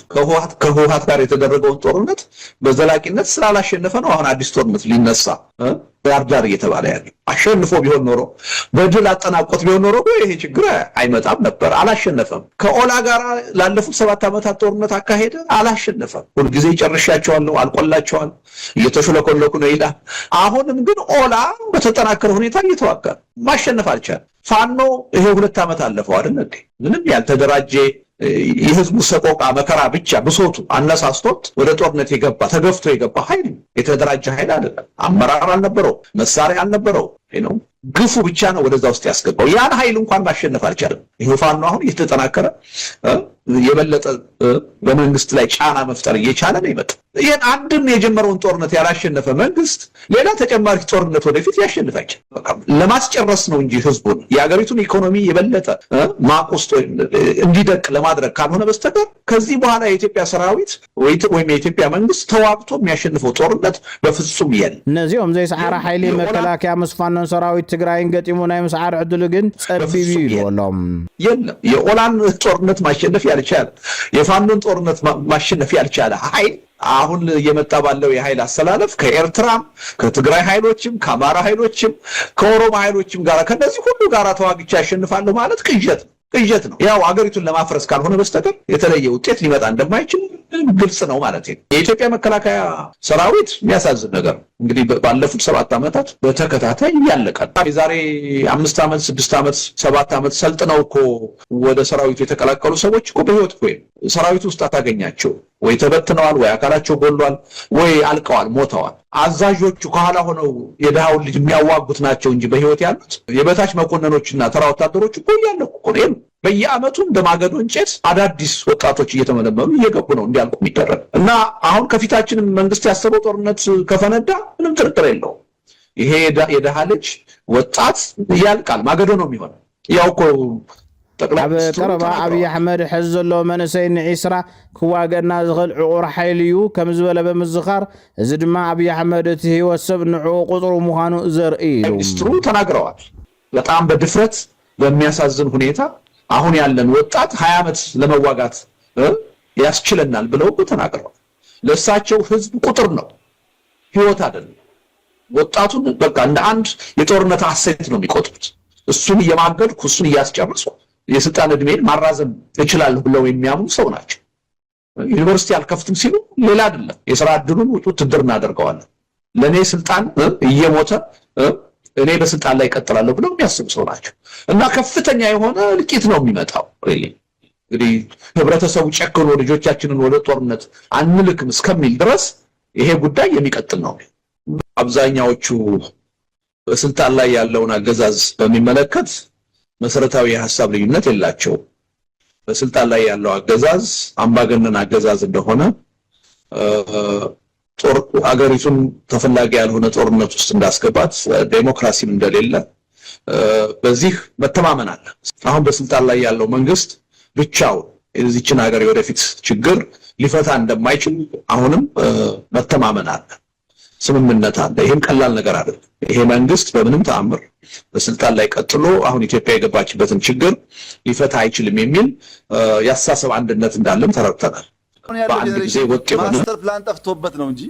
ከህወሓት ጋር የተደረገውን ጦርነት በዘላቂነት ስላላሸነፈ ነው አሁን አዲስ ጦርነት ሊነሳ ዳርዳር እየተባለ ያለው አሸንፎ ቢሆን ኖሮ በድል አጠናቆት ቢሆን ኖሮ ይሄ ችግር አይመጣም ነበር አላሸነፈም ከኦላ ጋር ላለፉት 7 ዓመታት ጦርነት አካሄደ አላሸነፈም ሁሉ ጊዜ ጨርሻቸዋለሁ አልቆላቸዋል እየተሽለኮለኩ ነው ይላል አሁንም ግን ኦላ በተጠናከረ ሁኔታ እየተዋጋ ማሸነፍ አልቻለም ፋኖ ይሄ 2 ዓመት አለፈው አይደል እንዴ ምንም ያልተደራጀ የህዝቡ ሰቆቃ መከራ ብቻ ብሶቱ አነሳስቶት ወደ ጦርነት የገባ ተገፍቶ የገባ ኃይል የተደራጀ ኃይል አይደለም አመራር አልነበረው መሳሪያ አልነበረው ነው ግፉ ብቻ ነው ወደዛ ውስጥ ያስገባው ያን ኃይል እንኳን ማሸነፍ አልቻለም ይሄ ፋኖ አሁን እየተጠናከረ የበለጠ በመንግስት ላይ ጫና መፍጠር እየቻለ ነው ይመጣ ይሄን አንድም የጀመረውን ጦርነት ያላሸነፈ መንግስት ሌላ ተጨማሪ ጦርነት ወደፊት ያሸንፋች ለማስጨረስ ነው እንጂ ህዝቡን የሀገሪቱን ኢኮኖሚ የበለጠ ማቆስቶ እንዲደቅ ለማድረግ ካልሆነ በስተቀር ከዚህ በኋላ የኢትዮጵያ ሰራዊት ወይም የኢትዮጵያ መንግስት ተዋግቶ የሚያሸንፈው ጦርነት በፍጹም የለም እነዚህም ዘይሰዓራ ኃይል መከላከያ መስፋኖን ሰራዊት ትግራይን ገጢሙ ናይ ምስዓር ዕድሉ ግን ጸቢብ ይብሎም የለም የኦላን ጦርነት ማሸነፍ ያልቻለ የፋኖን ጦርነት ማሸነፍ ያልቻለ ኃይል አሁን የመጣ ባለው የኃይል አሰላለፍ ከኤርትራም ከትግራይ ኃይሎችም ከአማራ ኃይሎችም ከኦሮሞ ኃይሎችም ጋር ከነዚህ ሁሉ ጋር ተዋግቻ ያሸንፋለሁ ማለት ቅዠት ነው ያው አገሪቱን ለማፍረስ ካልሆነ በስተቀር የተለየ ውጤት ሊመጣ እንደማይችል ግልጽ ነው ማለት ነው። የኢትዮጵያ መከላከያ ሰራዊት የሚያሳዝን ነገር እንግዲህ ባለፉት 7 ዓመታት በተከታታይ ያለቀል የዛሬ 5 ዓመት 6 ዓመት 7 ዓመት ሰልጥነው እኮ ወደ ሰራዊቱ የተቀላቀሉ ሰዎች እኮ በህይወት እኮ ሰራዊቱ ውስጥ አታገኛቸው። ወይ ተበትነዋል፣ ወይ አካላቸው ጎሏል፣ ወይ አልቀዋል፣ ሞተዋል። አዛዦቹ ከኋላ ሆነው የድሃውን ልጅ የሚያዋጉት ናቸው እንጂ በህይወት ያሉት የበታች መኮንኖችና ተራ ወታደሮች እኮ ያለቁ እኮ ነው። በየአመቱ እንደማገዶ እንጨት አዳዲስ ወጣቶች እየተመለመሉ እየገቡ ነው እንዲያልቁ የሚደረግ እና አሁን ከፊታችን መንግስት ያሰበው ጦርነት ከፈነዳ ምንም ጥርጥር የለውም። ይሄ የድሃ ልጅ ወጣት ያልቃል፣ ማገዶ ነው የሚሆነው። ያው እኮ ኣብ ቀረባ ኣብይ ኣሕመድ ሕዚ ዘሎ መንእሰይ ንዒስራ ክዋገና ዝኽእል ዕቑር ሓይሊ እዩ ከም ዝበለ ብምዝኻር እዚ ድማ ኣብይ ኣሕመድ እቲ ህይወት ሰብ ንዕኡ ቁጥሩ ምዃኑ ዘርኢ እዩ ሚኒስትሩ ተናግረዋል። በጣም በድፍረት በሚያሳዝን ሁኔታ አሁን ያለን ወጣት 20 ዓመት ለመዋጋት ያስችለናል ብለው ተናግረዋል። ለእሳቸው ህዝብ ቁጥር ነው፣ ህይወት አይደለም። ወጣቱን በቃ እንደ አንድ የጦርነት አሴት ነው የሚቆጥሩት። እሱን እየማገድኩ እሱን እያስጨረስኩ የስልጣን እድሜን ማራዘም እችላለሁ ብለው የሚያምኑ ሰው ናቸው። ዩኒቨርሲቲ አልከፍትም ሲሉ ሌላ አይደለም፣ የሥራ ዕድሉን ውትድርና አድርገዋል። ለኔ ስልጣን እየሞተ እኔ በስልጣን ላይ እቀጥላለሁ ብለው የሚያስቡ ሰው ናቸው እና ከፍተኛ የሆነ ልቂት ነው የሚመጣው። እንግዲህ ህብረተሰቡ ጨክኖ ልጆቻችንን ወደ ጦርነት አንልክም እስከሚል ድረስ ይሄ ጉዳይ የሚቀጥል ነው። አብዛኛዎቹ በስልጣን ላይ ያለውን አገዛዝ በሚመለከት መሰረታዊ የሐሳብ ልዩነት የላቸው። በስልጣን ላይ ያለው አገዛዝ አምባገነን አገዛዝ እንደሆነ አገሪቱን ተፈላጊ ያልሆነ ጦርነት ውስጥ እንዳስገባት ዴሞክራሲም እንደሌለ በዚህ መተማመን አለ። አሁን በስልጣን ላይ ያለው መንግስት ብቻውን የዚችን ሀገር የወደፊት ችግር ሊፈታ እንደማይችል አሁንም መተማመን አለ፣ ስምምነት አለ። ይሄም ቀላል ነገር አይደለም። ይሄ መንግስት በምንም ተአምር በስልጣን ላይ ቀጥሎ አሁን ኢትዮጵያ የገባችበትን ችግር ሊፈታ አይችልም የሚል ያሳሰብ አንድነት እንዳለም ተረድተናል። በአንድ ጊዜ ወጥ የሆነ ማስተር ፕላን ጠፍቶበት ነው እንጂ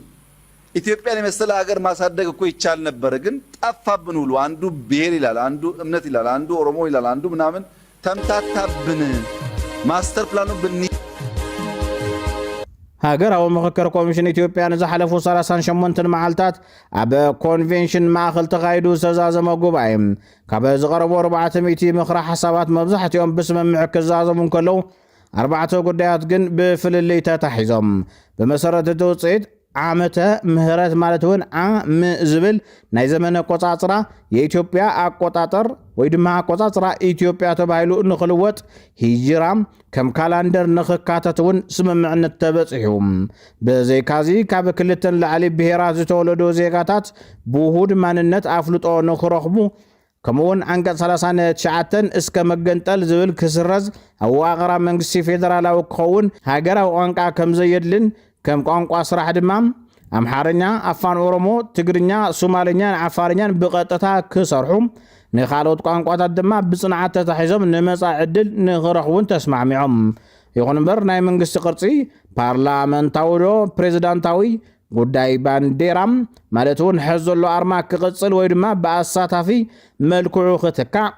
ኢትዮጵያን የመሰለ ሀገር ማሳደግ እኮ ይቻል ነበር። ግን ጠፋብን ሁሉ። አንዱ ብሔር ይላል፣ አንዱ እምነት ይላል፣ አንዱ ኦሮሞ ይላል፣ አንዱ ምናምን ተምታታብን። ማስተር ፕላኑ ሃገራዊ ምክክር ኮሚሽን ኢትዮጵያ ንዝሓለፉ 38 መዓልታት ኣብ ኮንቬንሽን ማእኸል ተኻይዱ ዝተዛዘመ ጉባኤ ካብ ዝቐረቡ 400 ምክረ ሓሳባት መብዛሕትኦም ብስምምዕ ክዛዘሙ ከለዉ 4 ጉዳያት ግን ብፍልልይ ተታሒዞም ብመሰረት እቲ ውፅኢት ዓመተ ምህረት ማለት እውን ዓም ዝብል ናይ ዘመነ ቆፃፅራ የኢትዮጵያ አቆጣጠር ወይ ድማ አቆፃፅራ ኢትዮጵያ ተባሂሉ ንኽልወጥ ሂጅራ ከም ካላንደር ንኽካተት እውን ስምምዕነት ተበፂሑ በዘይካዚ ካብ ክልተን ላዕሊ ብሄራት ዝተወለዱ ዜጋታት ብውሁድ ማንነት አፍልጦ ንኽረኽቡ ከምውን አንቀጽ 39 እስከ መገንጠል ዝብል ክስረዝ አዋቅራ መንግስቲ ፌደራላዊ ክኸውን ሃገራዊ ቋንቋ ከም ዘየድልን ከም ቋንቋ ስራሕ ድማ አምሓርኛ፣ አፋን ኦሮሞ፣ ትግርኛ፣ ሶማሊኛ፣ አፋርኛን ብቀጥታ ክሰርሑ ንኻልኦት ቋንቋታት ድማ ብጽንዓት ተታሒዞም ንመጻኢ ዕድል ንኽረኽቡን ተስማዕሚዖም። ይኹን እምበር ናይ መንግስቲ ቅርጺ ፓርላመንታዊ ዶ ፕሬዚዳንታዊ ጉዳይ ባንዴራም ማለት እውን ሕዚ ዘሎ ኣርማ ክቕጽል ወይ ድማ ብኣሳታፊ መልክዑ ክትካዕ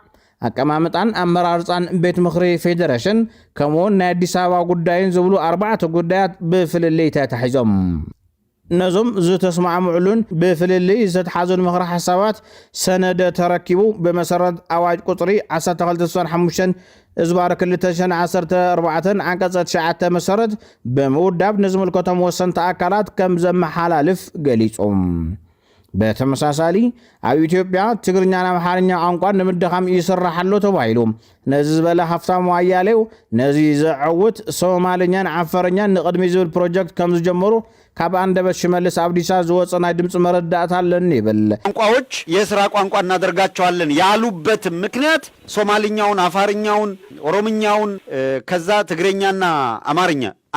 አቀማምጣን አመራርፃን ቤት ምክሪ ፌደሬሽን ከምውን ናይ አዲስ አበባ ጉዳይን ዝብሉ 4 ጉዳያት ብፍልልይ ተታሒዞም ነዞም ዝተስማዕምዑሉን ብፍልልይ ዝተሓዙን ምክሪ ሓሳባት ሰነደ ተረኪቡ በመሰረት አዋጅ ቁጥሪ 1265 እዝባር 2014 አንቀጽ 9 መሰረት በመውዳብ ንዝምልከቶም ወሰንቲ አካላት ከም ዘመሓላልፍ ገሊጾም። በተመሳሳሊ ኣብ ኢትዮጵያ ትግርኛና አምሓርኛ ቋንቋን ንምድኻም ይስራሓሎ ተባሂሉ ነዚ ዝበለ ሃፍታሙ አያሌው ነዚ ዘዕውት ሶማልኛን ዓፋርኛን ንቅድሚ ዝብል ፕሮጀክት ከም ዝጀመሩ ካብ አንደበት ሽመልስ አብዲሳ ዝወፀ ናይ ድምጽ መረዳእታ አለን ይብል። ቋንቋዎች የሥራ ቋንቋ እናደርጋቸዋለን ያሉበት ምክንያት ሶማልኛውን፣ አፋርኛውን፣ ኦሮምኛውን ከዛ ትግረኛና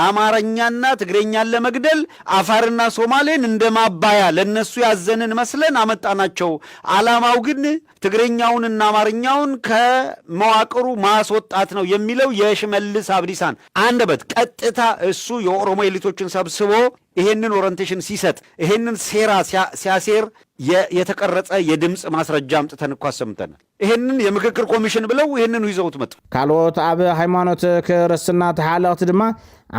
አማርኛና ትግረኛን ለመግደል አፋርና ሶማሌን እንደማባያ ለነሱ ያዘንን መስለን አመጣናቸው። ዓላማው ግን ትግረኛውንና አማርኛውን ከመዋቅሩ ማስወጣት ነው የሚለው የሽመልስ አብዲሳን አንደበት ቀጥታ እሱ የኦሮሞ ኤሊቶችን ሰብስቦ ይሄንን ኦሪንቴሽን ሲሰጥ ይሄንን ሴራ ሲያሴር የተቀረጸ የድምፅ ማስረጃ አምጥተን እኮ አሰምተናል። ይህንን የምክክር ኮሚሽን ብለው ይህንኑ ይዘውት መጡ። ካልኦት ኣብ ሃይማኖት ክርስትና ተሓለቕቲ ድማ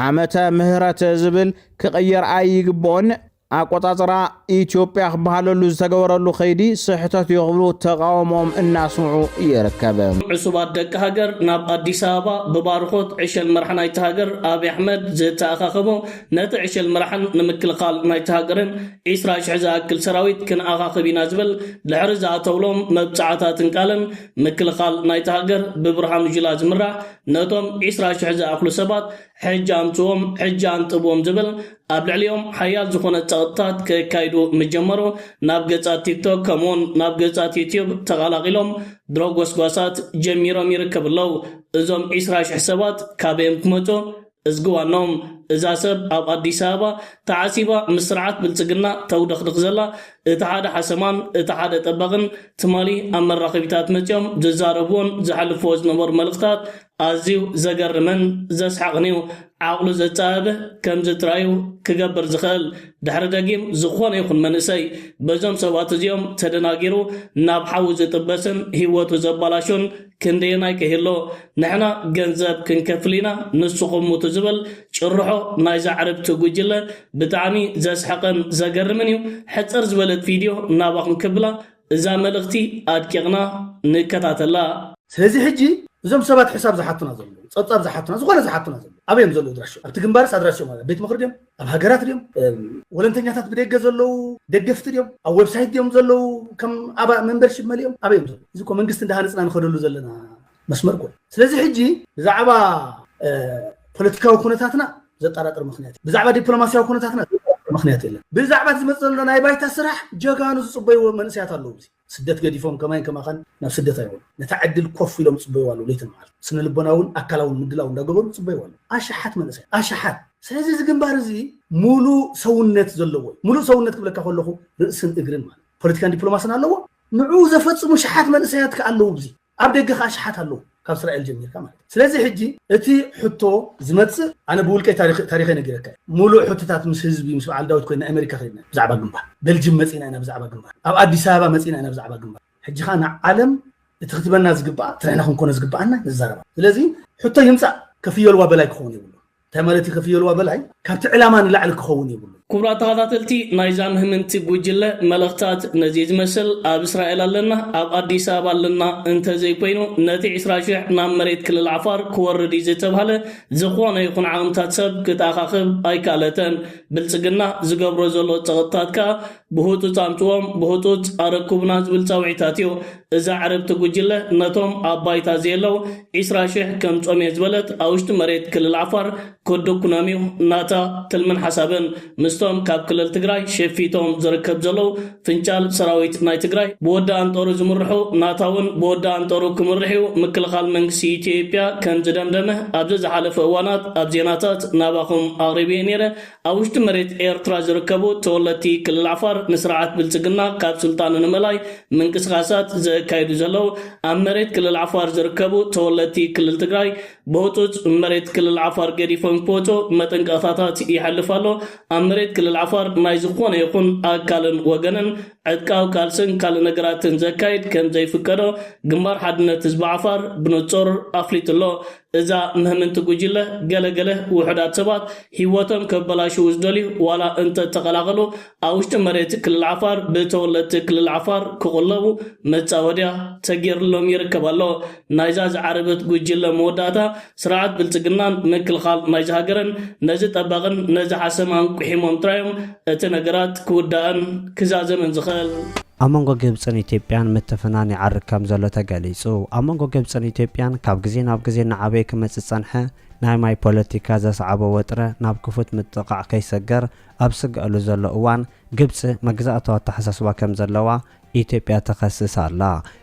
ዓመተ ምህረት ዝብል ክቕየር ኣይግብኦን ኣቆጻጽራ ኢትዮጵያ ክበሃለሉ ዝተገበረሉ ኸይዲ ስሕተት ይኽብሉ ተቃውሞም እናስምዑ ይርከብ። ዕሱባት ደቂ ሃገር ናብ ኣዲስ ኣበባ ብባርኾት ዕሸል መራሒ ናይቲ ሃገር ኣብዪ ኣሕመድ ዝተኣኻኸቦ ነቲ ዕሸል መራሕን ንምክልኻል ናይቲ ሃገርን 20,000 ዝኣክል ሰራዊት ክንኣኻኽብ ኢና ዝብል ድሕሪ ዝኣተውሎም መብፃዕታትን ቃልን ምክልኻል ናይቲ ሃገር ብብርሃኑ ጁላ ዝምራሕ ነቶም 20,000 ዝኣክሉ ሰባት ሕጂ ኣምፅዎም ሕጂ ኣንጥብዎም ዝብል ኣብ ልዕሊኦም ሓያል ዝኾነ ፀቕጥታት ከካይዱ ምጀመሩ ናብ ገጻት ቲክቶክ ከምኡውን ናብ ገጻት ዩትዩብ ተቐላቂሎም ድሮ ጎስጓሳት ጀሚሮም ይርከብ ኣለው። እዞም 20,000 ሰባት ካበዮም ክመፁ እዝግዋኖም እዛ ሰብ ኣብ ኣዲስ ኣበባ ተዓሲባ ምስ ስርዓት ብልፅግና ተውደኽድኽ ዘላ እቲ ሓደ ሓሰማን እቲ ሓደ ጠበቕን ትማሊ ኣብ መራኸቢታት መፅኦም ዝዛረብዎን ዝሓልፍዎ ዝነበሩ መልእኽታት ኣዝዩ ዘገርምን ዘስሓቕን እዩ። ዓቕሉ ዘፀበበ ከምዚ ጥራዩ ክገብር ዝኽእል ድሕሪ ደጊም ዝኾነ ይኹን መንእሰይ በዞም ሰባት እዚኦም ተደናጊሩ ናብ ሓዊ ዝጥበስን ሂወቱ ዘባላሹን ክንደየናይ ከሂሎ ንሕና ገንዘብ ክንከፍል ኢና ንስኹም ሙቱ ዝብል ጭርሖ ናይ ዛዕርብቲ ጉጅለ ብጣዕሚ ዘስሐቀን ዘገርምን እዩ። ሕፅር ዝበለት ቪድዮ ናባኹም ክብላ እዛ መልእኽቲ ኣድቂቕና ንከታተላ። ስለዚ ሕጂ እዞም ሰባት ሕሳብ ዝሓቱና ዘሎ ፀብፃብ ዝሓቱና ዝኾነ ዝሓቱና ዘሎ ኣበዮም ዘሎ ድራሽ ኣብቲ ግንባርስ ኣድራሽዮም ቤት ምክሪ ድዮም ኣብ ሃገራት ድዮም ወለንተኛታት ብደገ ዘለው ደገፍቲ ድዮም ኣብ ዌብሳይት ድዮም ዘለው ከም ኣባ ሜምበርሺፕ መሊኦም ኣበዮም ዘሎ እዚ እኮ መንግስቲ እንዳሃነፅና ንኸደሉ ዘለና መስመር ኮ። ስለዚ ሕጂ ብዛዕባ ፖለቲካዊ ኩነታትና ዘጠራጥር ምክንያት ብዛዕባ ዲፕሎማሲያዊ ኩነታትና ምክንያት የለን። ብዛዕባ ዝመፅእ ዘሎ ናይ ባይታ ስራሕ ጀጋኑ ዝፅበይዎ መንእሰያት ኣለዉ። ስደት ገዲፎም ከማይን ከማኻን ናብ ስደት ኣይሆኑ ነታ ዕድል ኮፍ ኢሎም ፅበይዎ ኣለዉ። ለይትን መዓልቲ ስነ ልቦናውን ኣካላውን ምድላው እንዳገበሩ ፅበይዎ ኣለዉ። ኣሸሓት መንእሰያት ኣሸሓት። ስለዚ እዚ ግንባር እዚ ሙሉእ ሰውነት ዘለዎ ሙሉእ ሰውነት ክብለካ ከለኹ ርእስን እግርን ማለት ፖለቲካን ዲፕሎማስን ኣለዎ። ንዑ ዘፈፅሙ ሸሓት መንእሰያት ከኣለዉ። ብዚ ኣብ ደገ ከዓ ሸሓት ኣለዉ ካብ እስራኤል ጀሚርካ ማለት። ስለዚ ሕጂ እቲ ሕቶ ዝመፅእ ኣነ ብውልቀይ ታሪኸ ነጊረካ ሙሉእ ሕቶታት ምስ ህዝቢ ምስ በዓል ዳዊት ኮይና ኣሜሪካ ከይድና ብዛዕባ ግንባር ቤልጅም መፂና ኢና ብዛዕባ ግንባር ኣብ ኣዲስ ኣበባ መፂና ኢና ብዛዕባ ግንባር። ሕጂ ከዓ ንዓለም እቲ ክትበና ዝግባእ ትሕና ክንኮነ ዝግባኣና ንዛረባ። ስለዚ ሕቶ ይምፃእ ከፍየልዋ በላይ ክኸውን ይብሉ እንታይ ማለት ከፍየልዋ በላይ ካብቲ ዕላማ ንላዕሊ ክኸውን ይብሉ። ክቡራት ተኸታተልቲ ናይዛ ምህምንቲ ጉጅለ መልእኽታት ነዚ ዝመስል ኣብ እስራኤል ኣለና ኣብ ኣዲስ ኣበባ ኣለና እንተዘይኮይኑ ነቲ 20,000 ናብ መሬት ክልል ዓፋር ክወርድ እዩ ዝተባሃለ ዝኾነ ይኹን ዓቕምታት ሰብ ክተኣኻኽብ ኣይከኣለተን። ብልፅግና ዝገብሮ ዘሎ ፀቕጥታት ከዓ ብህጡፅ ኣምፅዎም ብህጡፅ ኣረኩብና ዝብል ፃውዒታት እዩ። እዛ ዕርብቲ ጉጅለ ነቶም ኣብ ባይታ ዘየለው 20,000 ከምፆም እየ ዝበለት ኣብ ውሽጢ መሬት ክልል ዓፋር ከደኩናሚዩ ናታ ትልምን ሓሳብን ምስቶም ካብ ክልል ትግራይ ሸፊቶም ዝርከብ ዘለው ፍንጫል ሰራዊት ናይ ትግራይ ብወዲ ኣንጦሩ ዝምርሑ ናታውን ብወዲ ኣንጦሩ ክምርሑ ምክልኻል መንግስቲ ኢትዮጵያ ከም ዝደምደመ ኣብዚ ዝሓለፈ እዋናት ኣብ ዜናታት ናባኹም ኣቕሪበ ነይረ። ኣብ ውሽጢ መሬት ኤርትራ ዝርከቡ ተወለድቲ ክልል ዓፋር ንስርዓት ብልፅግና ካብ ስልጣን ንምላይ ምንቅስቃሳት ዘካይዱ ዘለው ኣብ መሬት ክልል ዓፋር ዝርከቡ ተወለድቲ ክልል ትግራይ ብህጡፅ መሬት ክልል ዓፋር ገዲፎም ክወፁ መጠንቀቕታታት ይሓልፍ ኣሎ። ኣብ መሬት ክልል ዓፋር ናይ ዝኾነ ይኹን ኣካልን ወገንን ዕጥቃዊ ቃልስን ካልእ ነገራትን ዘካይድ ከም ዘይፍቀዶ ግንባር ሓድነት ህዝቢ ዓፋር ብንጹር ኣፍሊጡ ኣሎ። እዛ ምህምንቲ ጉጅለ ገለገለ ውሕዳት ሰባት ሂወቶም ከበላሽው ዝደልዩ ዋላ እንተተቐላቐሉ ኣብ ውሽጢ መሬት ክልል ዓፋር ብተወለድቲ ክልል ዓፋር ክቕለቡ መፃወድያ ተገይሩሎም ይርከብ ኣሎ። ናይዛ ዝዓረበት ጉጅለ መወዳእታ ስርዓት ብልፅግናን ምክልኻል ናይ ዝሃገርን ነዚ ጠባቕን ነዚ ሓሰማን ቁሒሞም ጥራዮም እቲ ነገራት ክውዳእን ክዛዘምን ዝኽእል ኣብ መንጎ ግብፅን ኢትዮጵያን ምትፍናን ይዓርግ ከም ዘሎ ተገሊጹ። ኣብ መንጎ ግብፅን ኢትዮጵያን ካብ ግዜ ናብ ግዜ ንዓበይ ክመጽእ ጸንሐ ናይ ማይ ፖለቲካ ዘስዓቦ ወጥረ ናብ ክፉት ምጥቃዕ ከይሰገር ኣብ ስግአሉ ዘሎ እዋን ግብፂ መግዛእታዊ ኣተሓሳስባ ከም ዘለዋ ኢትዮጵያ ተኸስስ ኣላ።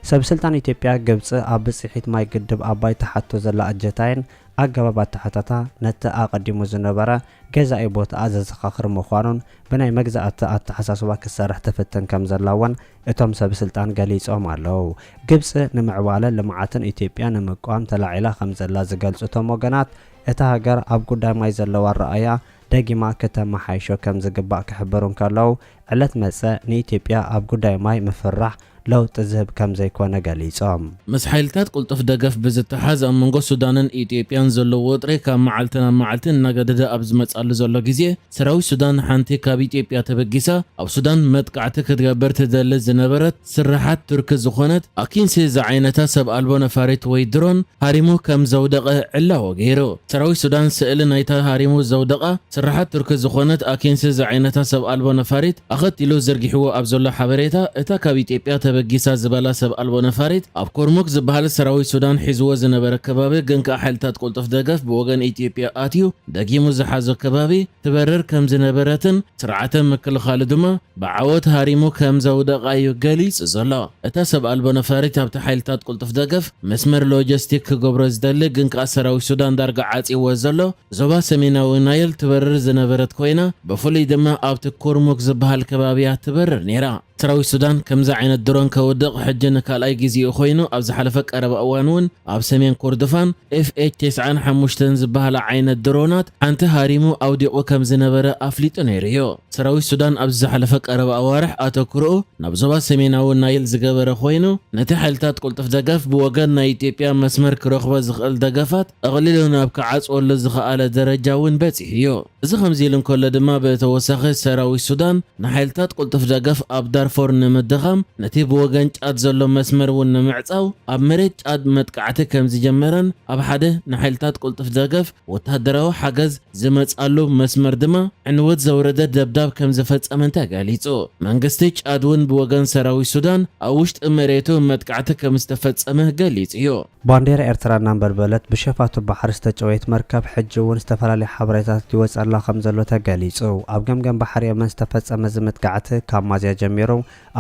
ሰብ ስልጣን ኢትዮጵያ ግብፂ ኣብ ብፅሒት ማይ ግድብ ኣባይ ተሓቶ ዘላ እጀታይን ኣገባብ ኣተሓታታ ነቲ ኣቐዲሙ ዝነበረ ገዛኢ ቦታኣ ዘዘኻኽር ምዃኑን ብናይ መግዛእቲ ኣተሓሳስባ ክሰርሕ ትፍትን ከም ዘላውን እቶም ሰብ ስልጣን ገሊፆም ኣለው። ግብፂ ንምዕባለ ልምዓትን ኢትዮጵያ ንምቋም ተላዒላ ከም ዘላ ዝገልጹ እቶም ወገናት እታ ሃገር ኣብ ጉዳይ ማይ ዘለዋ ረኣያ ደጊማ ከተማሓይሾ ከም ዝግባእ ክሕበሩን ከለው ዕለት መጸ ንኢትዮጵያ ኣብ ጉዳይ ማይ ምፍራሕ ለውጥ ዝህብ ከም ዘይኮነ ገሊጾም ምስ ሓይልታት ቁልጡፍ ደገፍ ብዝተሓዝ ኣብ መንጎ ሱዳንን ኢትዮጵያን ዘለዎ ወጥሪ ካብ መዓልትና መዓልቲ እናገደደ ኣብ ዝመጻሉ ዘሎ ግዜ ሰራዊት ሱዳን ሓንቲ ካብ ኢትዮጵያ ተበጊሳ ኣብ ሱዳን መጥቃዕቲ ክትገበር ትደሊ ዝነበረት ስራሓት ቱርክ ዝኾነት ኣኪንሲ ዝዓይነታ ሰብ ኣልቦ ነፋሪት ወይ ድሮን ሃሪሙ ከም ዘውደቐ ዕላዎ ገይሩ ሰራዊት ሱዳን ስእሊ ናይታ ሃሪሙ ዘውደቐ ስራሓት ቱርክ ዝኾነት ኣኪንሲ ዝዓይነታ ሰብ ኣልቦ ነፋሪት ኣኸቲሉ ዘርጊሕዎ ኣብ ዘሎ ሓበሬታ እታ ካብ ኢትዮጵያ በጊሳ ዝበላ ሰብ ኣልቦ ነፋሪት ኣብ ኮርሙክ ዝበሃል ሰራዊት ሱዳን ሒዝዎ ዝነበረ ከባቢ ግንካ ሓይልታት ቁልጡፍ ደገፍ ብወገን ኢትዮጵያ ኣትዩ ደጊሙ ዝሓዞ ከባቢ ትበረር ከም ዝነበረትን ስርዓተ ምክልኻል ድማ ብዓወት ሃሪሙ ከም ዘውደቓዩ ገሊጹ ዘሎ እታ ሰብ ኣልቦ ነፋሪት ኣብቲ ሓይልታት ቁልጡፍ ደገፍ መስመር ሎጂስቲክ ክገብሮ ዝደሊ ግንካ ሰራዊት ሱዳን ዳርጋ ዓፂዎ ዘሎ ዞባ ሰሜናዊ ናይል ትበረር ዝነበረት ኮይና ብፍሉይ ድማ ኣብቲ ኮርሙክ ዝበሃል ከባቢያ ትበረር ነይራ ሰራዊት ሱዳን ከምዛ ዓይነት ድሮን ከውድቕ ሕጂ ንካልኣይ ግዚኡ ኮይኑ ኣብ ዝሓለፈ ቀረባ እዋን እውን ኣብ ሰሜን ኮርዶፋን FH95 ዝበሃል ዓይነት ድሮናት ሓንቲ ሃሪሙ ኣውዲቑ ከም ዝነበረ ኣፍሊጡ ነይሩ እዩ ሰራዊት ሱዳን ኣብ ዝሓለፈ ቀረባ ኣዋርሕ ኣተኩርኡ ናብ ዞባ ሰሜናዊ ናይል ዝገበረ ኮይኑ ነቲ ሓይልታት ቁልጡፍ ደገፍ ብወገን ናይ ኢትዮጵያ መስመር ክረኽቦ ዝኽእል ደገፋት ኣቕሊሉ ናብ ክዓጽወሉ ዝኽኣለ ደረጃ እውን በፂሑ እዩ እዚ ከምዚ ኢሉ እንከሎ ድማ ብተወሳኺ ሰራዊት ሱዳን ንሓይልታት ቁልጡፍ ደገፍ ኣብ ዳርፎር ንምድኻም ነቲ ብወገን ጫድ ዘሎ መስመር እውን ንምዕጻው ኣብ መሬት ጫድ መጥቃዕቲ ከም ዝጀመረን ኣብ ሓደ ንሓይልታት ቁልጡፍ ደገፍ ወታደራዊ ሓገዝ ዝመጻሉ መስመር ድማ ዕንወት ዘውረደ ደብዳብ ከም ዝፈጸመን ተገሊጹ መንግስቲ ጫድ እውን ብወገን ሰራዊት ሱዳን ኣብ ውሽጢ መሬቱ መጥቃዕቲ ከም ዝተፈጸመ ገሊጹ እዩ ባንዴራ ኤርትራ እናንበልበለት ብሸፋቱ ባሕሪ ዝተጨወየት መርከብ ሕጂ እውን ዝተፈላለዩ ሓበሬታት ይወጸላ ከም ዘሎ ተገሊጹ ኣብ ገምገም ባሕሪ የመን ዝተፈጸመ ዝምጥቃዕቲ ካብ ማዝያ ጀሚሩ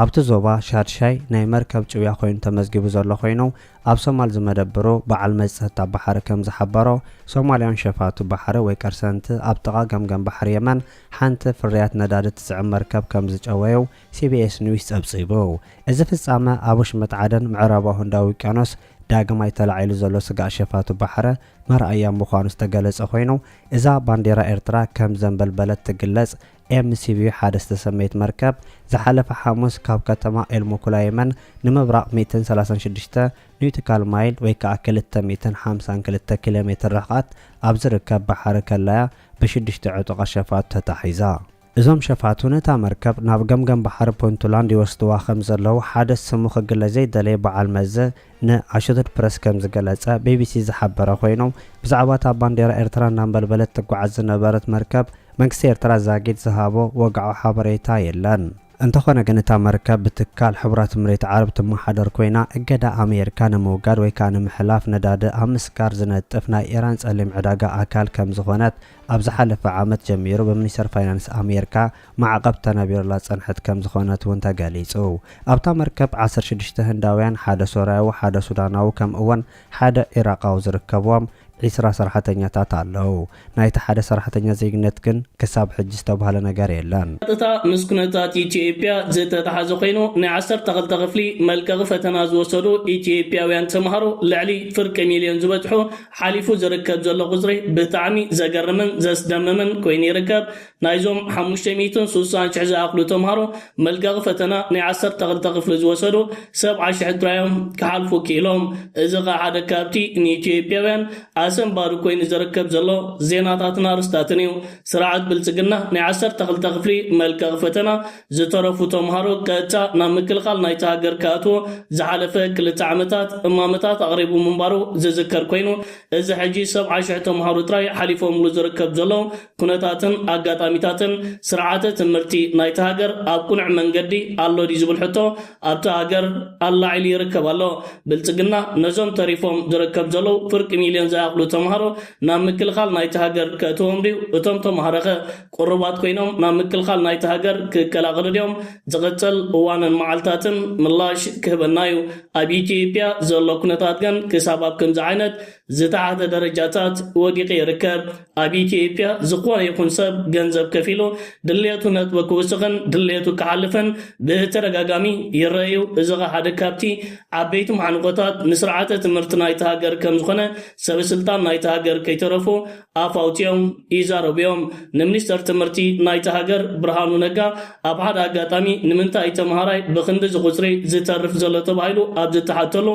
ኣብቲ ዞባ ሻድሻይ ናይ መርከብ ጭውያ ኮይኑ ተመዝጊቡ ዘሎ ኮይኑ ኣብ ሶማል ዝመደብሩ በዓል መጽህታ ባሕሪ ከም ዝሓበሮ ሶማልያን ሸፋቱ ባሕሪ ወይ ቀርሰንቲ ኣብ ጥቓ ገምገም ባሕሪ የመን ሓንቲ ፍርያት ነዳዲ ትጽዕን መርከብ ከም ዝጨወዩ CBS ኒውስ ጸብጺቡ እዚ ፍጻመ ኣብ ውሽመጥ ዓደን ምዕራባዊ ህንዳዊ ውቅያኖስ ዳግማይ ተላዒሉ ዘሎ ስጋእ ሸፋቱ ባሕሪ መርኣያ ምዃኑ ዝተገለጸ ኮይኑ እዛ ባንዴራ ኤርትራ ከም ዘንበልበለት ትግለጽ MCV ሓደ ዝተሰመየት መርከብ ዝሓለፈ ሐሙስ ካብ ከተማ ኤልሙኩላ የመን ንምብራቕ 136 ኒውቲካል ማይል ወይ ከዓ 252 ኪሎ ሜትር ርሕቀት ኣብ ዝርከብ ባሕሪ ከላያ ብ6 ዕጡቓ ሸፋቱ ተታሒዛ እዞም ሸፋቱ ነታ መርከብ ናብ ገምገም ባሕሪ ፑንትላንድ ይወስድዋ ከም ዘለዉ ሓደ ስሙ ክግለጽ ዘይደለየ በዓል መዘ ንኣሸቶድ ፕረስ ከም ዝገለጸ BBC ዝሓበረ ኮይኑ ብዛዕባ እታ ባንዴራ ኤርትራ እናንበልበለት ትጓዓዝ ዝነበረት መርከብ መንግስቲ ኤርትራ ዛጊድ ዝሃቦ ወግዓዊ ሓበሬታ የለን እንተኾነ ግን እታ መርከብ ብትካል ሕቡራት መሬት ዓረብ ትመሓደር ኮይና እገዳ ኣሜሪካ ንምውጋድ ወይ ከዓ ንምሕላፍ ነዳዲ ኣብ ምስካር ዝነጥፍ ናይ ኢራን ጸሊም ዕዳጋ ኣካል ከም ዝኾነት ኣብ ዝሓለፈ ዓመት ጀሚሩ ብሚኒስተር ፋይናንስ ኣሜሪካ ማዕቐብ ተነቢሩላ ጸንሐት ከም ዝኾነት እውን ተገሊጹ ኣብታ መርከብ 16 ህንዳውያን ሓደ ሶርያዊ ሓደ ሱዳናዊ ከም እውን ሓደ ኢራቃዊ ዝርከብዎም 20 ሰራሕተኛታት ኣለዉ ናይቲ ሓደ ሰራሕተኛ ዜግነት ግን ክሳብ ሕጂ ዝተባሃለ ነገር የለን ቀጥታ ምስ ኩነታት ኢትዮጵያ ዝተተሓዘ ኮይኑ ናይ 12 ክፍሊ መልቀቂ ፈተና ዝወሰዱ ኢትዮጵያውያን ተምሃሮ ልዕሊ ፍርቂ ሚልዮን ዝበፅሑ ሓሊፉ ዝርከብ ዘሎ ቁፅሪ ብጣዕሚ ዘገርምን ዘስደምምን ኮይኑ ይርከብ ናይዞም 560,000 ዝኣክሉ ተምሃሮ መልቀቂ ፈተና ናይ 12 ክፍሊ ዝወሰዱ 70,000 ጥራዮም ክሓልፉ ክኢሎም እዚ ኸ ሓደ ካብቲ ንኢትዮጵያውያን ኣሰንባሩ ኮይኑ ዝርከብ ዘሎ ዜናታትና ርስታትን እዩ ስርዓት ብልጽግና ናይ 12 ክፍሊ መልቀቂ ፈተና ዝተረፉ ተምሃሮ ቀጥታ ናብ ምክልኻል ናይቲ ሃገር ከኣትዎ ዝሓለፈ 2 ዓመታት እማመታት ኣቕሪቡ ምንባሩ ዝዝከር ኮይኑ እዚ ሕጂ 70,000 ተምሃሮ ጥራይ ሓሊፎምሉ ዝርከብ ዘሎ ኩነታትን ኣጋጣሚታትን ስርዓተ ትምህርቲ ናይቲ ሃገር ኣብ ቁኑዕ መንገዲ ኣሎ ዲ ዝብል ሕቶ ኣብቲ ሃገር ኣላዒሉ ይርከብ ኣሎ ብልጽግና ነዞም ተሪፎም ዝርከብ ዘሎ ፍርቂ ሚልዮን ዝኣክሉ ተምሃሮ ናብ ምክልኻል ናይቲ ሃገር ከእትዎም ድዩ እቶም ተምሃሮ ቁሩባት ኮይኖም ናብ ምክልኻል ናይቲ ሃገር ክቀላቀሉ ድዮም ዝቕፅል እዋንን መዓልታትን ምላሽ ክህበና እዩ ኣብ ኢትዮጵያ ዘሎ ኩነታት ግን ክሳብ ኣብ ከምዚ ዓይነት ዝተሓተ ደረጃታት ወዲቑ ይርከብ ኣብ ኢትዮጵያ ዝኾነ ይኹን ሰብ ገንዘብ ከፊሉ ድሌቱ ነጥቢ ክውስኽን ድሌቱ ክሓልፍን ብተደጋጋሚ ይረአዩ እዚ ሓደ ካብቲ ዓበይቲ ማዕንቆታት ንስርዓተ ትምህርቲ ናይቲ ሃገር ከም ዝኾነ ሰበስልጣን ስልጣን ናይታ ሃገር ከይተረፉ አፋውቲዮም ይዛረብዮም ንሚኒስተር ትምህርቲ ናይታ ሃገር ብርሃኑ ነጋ ኣብ ሓደ አጋጣሚ ንምንታይ ተማሃራይ ብክንዲ ዝቁፅሪ ዝተርፍ ዘሎ ተባሂሉ ኣብ ዝተሓተሉ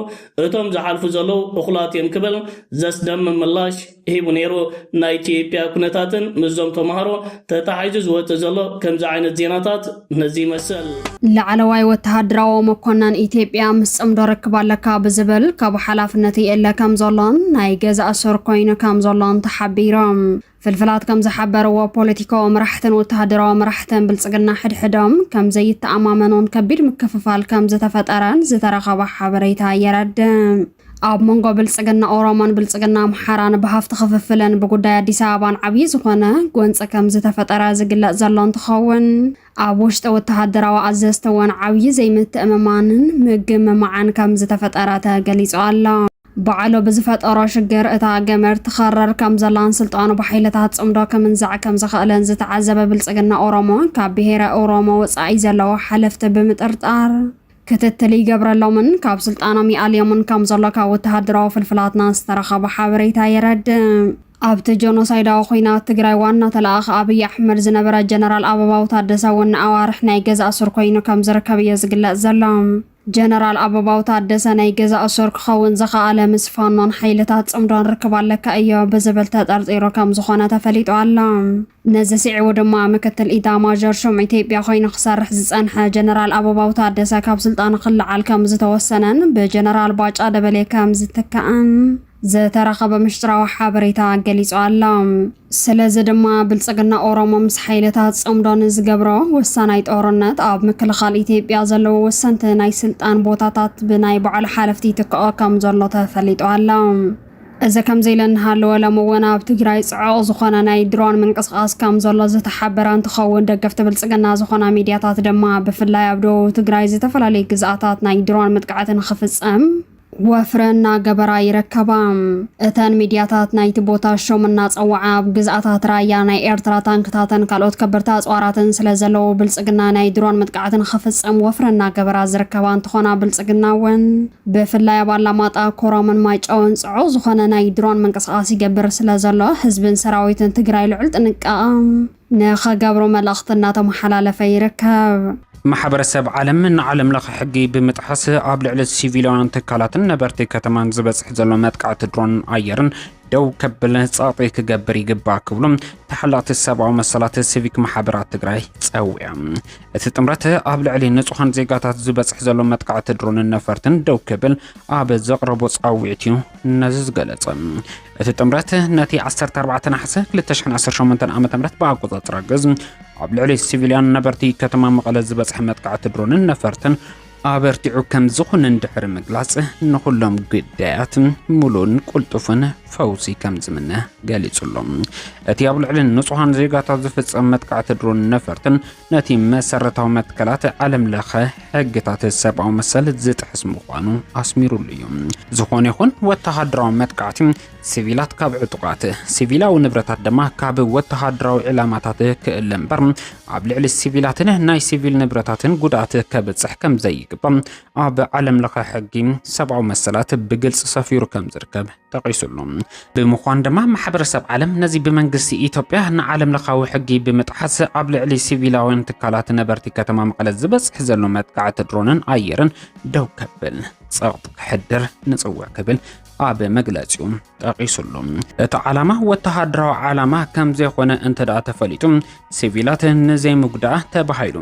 እቶም ዝሓልፉ ዘለው እኹላት እዮም ክብል ዘስደምም ምላሽ ሂቡ ነይሩ። ናይ ኢትዮጵያ ኩነታትን ምዞም ተማሃሮ ተታሒዙ ዝወፀ ዘሎ ከምዚ ዓይነት ዜናታት ነዚ ይመስል። ላዕለዋይ ወተሃደራዊ መኮነን ኢትዮጵያ ምስ ጽምዶ ረክብ ኣለካ ብዝብል ካብ ሓላፍነት የለ ከም ዘሎን ናይ ገዛ እስር ኮይኑ ከም ዘሎን ተሓቢሮም ፍልፍላት ከም ዝሓበረዎ ፖለቲካዊ መራሕትን ወተሃደራዊ መራሕትን ብልጽግና ሕድሕዶም ከም ዘይተኣማመኑን ከቢድ ምክፍፋል ከም ዝተፈጠረን ዝተረኸበ ሓበሬታ የረድም። ኣብ መንጎ ብልጽግና ኦሮሞን ብልጽግና ኣምሓራን ብሃፍቲ ክፍፍልን ብጉዳይ ኣዲስ ኣበባን ዓብዪ ዝኾነ ጎንፂ ከም ዝተፈጠረ ዝግለጽ ዘሎ እንትኸውን ኣብ ውሽጢ ወተሃደራዊ ኣዘዝቲ እውን ዓብዪ ዘይምትእምማንን ምግምማዓን ከም ዝተፈጠረ ተገሊጹ ኣሎ። በዓሉ ብዝፈጠሮ ሽግር እታ ገመድ ትኸረር ከም ዘላን ስልጣኑ ብሓይልታት ጽምዶ ከምንዛዕ ከም ዝኽእልን ዝተዓዘበ ብልጽግና ኦሮሞ ካብ ብሔረ ኦሮሞ ወፃኢ ዘለዎ ሓለፍቲ ብምጥርጣር ክትትል ይገብረሎምን ካብ ስልጣኖም ይኣልዮምን ከም ዘሎ ካብ ወተሃደራዊ ፍልፍላትና ዝተረኸበ ሓበሬታ የረድም። ኣብቲ ጀኖሳይዳዊ ኩናት ትግራይ ዋና ተለኣኸ ኣብይ ኣሕመድ ዝነበረ ጀነራል ኣበባው ታደሰ እውን ኣዋርሕ ናይ ገዛ እስር ኮይኑ ከም ዝርከብ እየ ዝግለጽ ዘሎ። ጀነራል ኣበባው ታደሰ ናይ ገዛ እስር ክኸውን ዝኸኣለ ምስ ፋኖን ሓይልታት ጽምዶን ርክብ ኣለካ እዮ ብዝብል ተጠርጢሩ ከም ዝኾነ ተፈሊጡ ኣሎ። ነዚ ስዒቡ ድማ ምክትል ኢታማዦር ሹም ኢትዮጵያ ኮይኑ ክሰርሕ ዝጸንሐ ጀነራል ኣበባው ታደሰ ካብ ስልጣኑ ክለዓል ከም ዝተወሰነን ብጀነራል ባጫ ደበሌ ከም ዝተካኣን ዝተረኸበ ምሽጥራዊ ሓበሬታ ገሊጹ ኣሎ። ስለዚ ድማ ብልጽግና ኦሮሞ ምስ ሓይልታት ጽምዶን ዝገብሮ ወሳናይ ጦርነት ኣብ ምክልኻል ኢትዮጵያ ዘለዎ ወሰንቲ ናይ ስልጣን ቦታታት ብናይ ባዕሉ ሓለፍቲ ትክኦ ከም ዘሎ ተፈሊጡ ኣሎ። እዚ ከምዚ ኢለ እናሃለወ ሎም እውን ኣብ ትግራይ ጽዑቕ ዝኾነ ናይ ድሮን ምንቅስቓስ ከም ዘሎ ዝተሓበረ እንትኸውን ደገፍቲ ብልጽግና ዝኾና ሚድያታት ድማ ብፍላይ ኣብ ደቡብ ትግራይ ዝተፈላለዩ ግዝኣታት ናይ ድሮን ምጥቃዕትን ክፍጸም ወፍረና ገበራ ይረከባ። እተን ሚድያታት ናይቲ ቦታ ሾም እናፀውዓ ኣብ ግዝኣታት ራያ ናይ ኤርትራ ታንክታትን ካልኦት ከበርታ ኣፅዋራትን ስለ ዘለዎ ብልጽግና ናይ ድሮን ምጥቃዕትን ክፍጸም ወፍረና ገበራ ዝረከባ እንትኾና ብልጽግና እውን ብፍላይ ኣብ ኣላማጣ ኮረምን ማይጨውን ጽዑቕ ዝኾነ ናይ ድሮን ምንቅስቓስ ይገብር ስለ ዘሎ ህዝብን ሰራዊትን ትግራይ ልዑል ጥንቃቐ ንኸገብሩ መልእኽቲ እናተመሓላለፈ ይርከብ። ማሕበረሰብ ዓለም ንዓለም ለኸ ሕጊ ብምጥሓስ ኣብ ልዕሊ ሲቪላውያን ትካላትን ነበርቲ ከተማን ዝበጽሕ ዘሎ መጥቃዕቲ ድሮን ኣየርን ደው ከብል ጻዕጢ ክገብር ይግባእ ክብሎም ተሓላቕቲ ሰብኣዊ መሰላት ሲቪክ ማሕበራት ትግራይ ጸዊዖም። እቲ ጥምረት ኣብ ልዕሊ ንጹሃን ዜጋታት ዝበጽሕ ዘሎ መጥቃዕቲ ድሮንን ነፈርትን ደው ከብል ኣብ ዘቕረቦ ጻዊዕት እዩ ነዚ ዝገለጸ። እቲ ጥምረት ነቲ 14 ናሕሲ 2018 ዓ.ም ብኣቆጻጽራ ግዝ ኣብ ልዕሊ ሲቪልያን ነበርቲ ከተማ መቐለ ዝበጽሕ መጥቃዕቲ ድሮንን ነፈርትን ኣበርቲዑ ከም ዝኾነ እንድሕር ምግላጽ ንኹሎም ጉዳያት ሙሉን ቁልጡፍን ፈውሲ ከም ዝምነ ገሊጹሎም። እቲ ኣብ ልዕሊ ንጹሃን ዜጋታት ዝፍጸም መጥቃዕቲ ድሮን ነፈርትን ነቲ መሰረታዊ መትከላት ዓለም ለኸ ሕግታት ሰብኣዊ መሰል ዝጥሕስ ምዃኑ ኣስሚሩሉ እዩ። ዝኾነ ይኹን ወተሃደራዊ መጥቃዕቲ ሲቪላት ካብ ዕጡቃት ሲቪላዊ ንብረታት ድማ ካብ ወተሃደራዊ ዕላማታት ክእለ እምበር ኣብ ልዕሊ ሲቪላትን ናይ ሲቪል ንብረታትን ጉድኣት ከብጽሕ ከም ዘይግባእ ኣብ ዓለም ለኸ ሕጊ ሰብኣዊ መሰላት ብግልጽ ሰፊሩ ከም ዝርከብ ተቂሱሉ። ብምዃን ድማ ማሕበረሰብ ዓለም ነዚ ብመንግስቲ ኢትዮጵያ ንዓለም ለኻዊ ሕጊ ብምጥሓስ ኣብ ልዕሊ ሲቪላውያን ትካላት ነበርቲ ከተማ መቐለ ዝበጽሕ ዘሎ መጥቃዕቲ ድሮንን ኣየርን ደው ከብል ጸቕጥ ክሕድር ንጽውዕ ክብል ኣብ መግለጺኡ ጠቂሱሉ። እቲ ዓላማ ወተሃደራዊ ዓላማ ከም ዘይኾነ እንተደኣ ተፈሊጡ ሲቪላት ንዘይምጉዳእ ተባሂሉ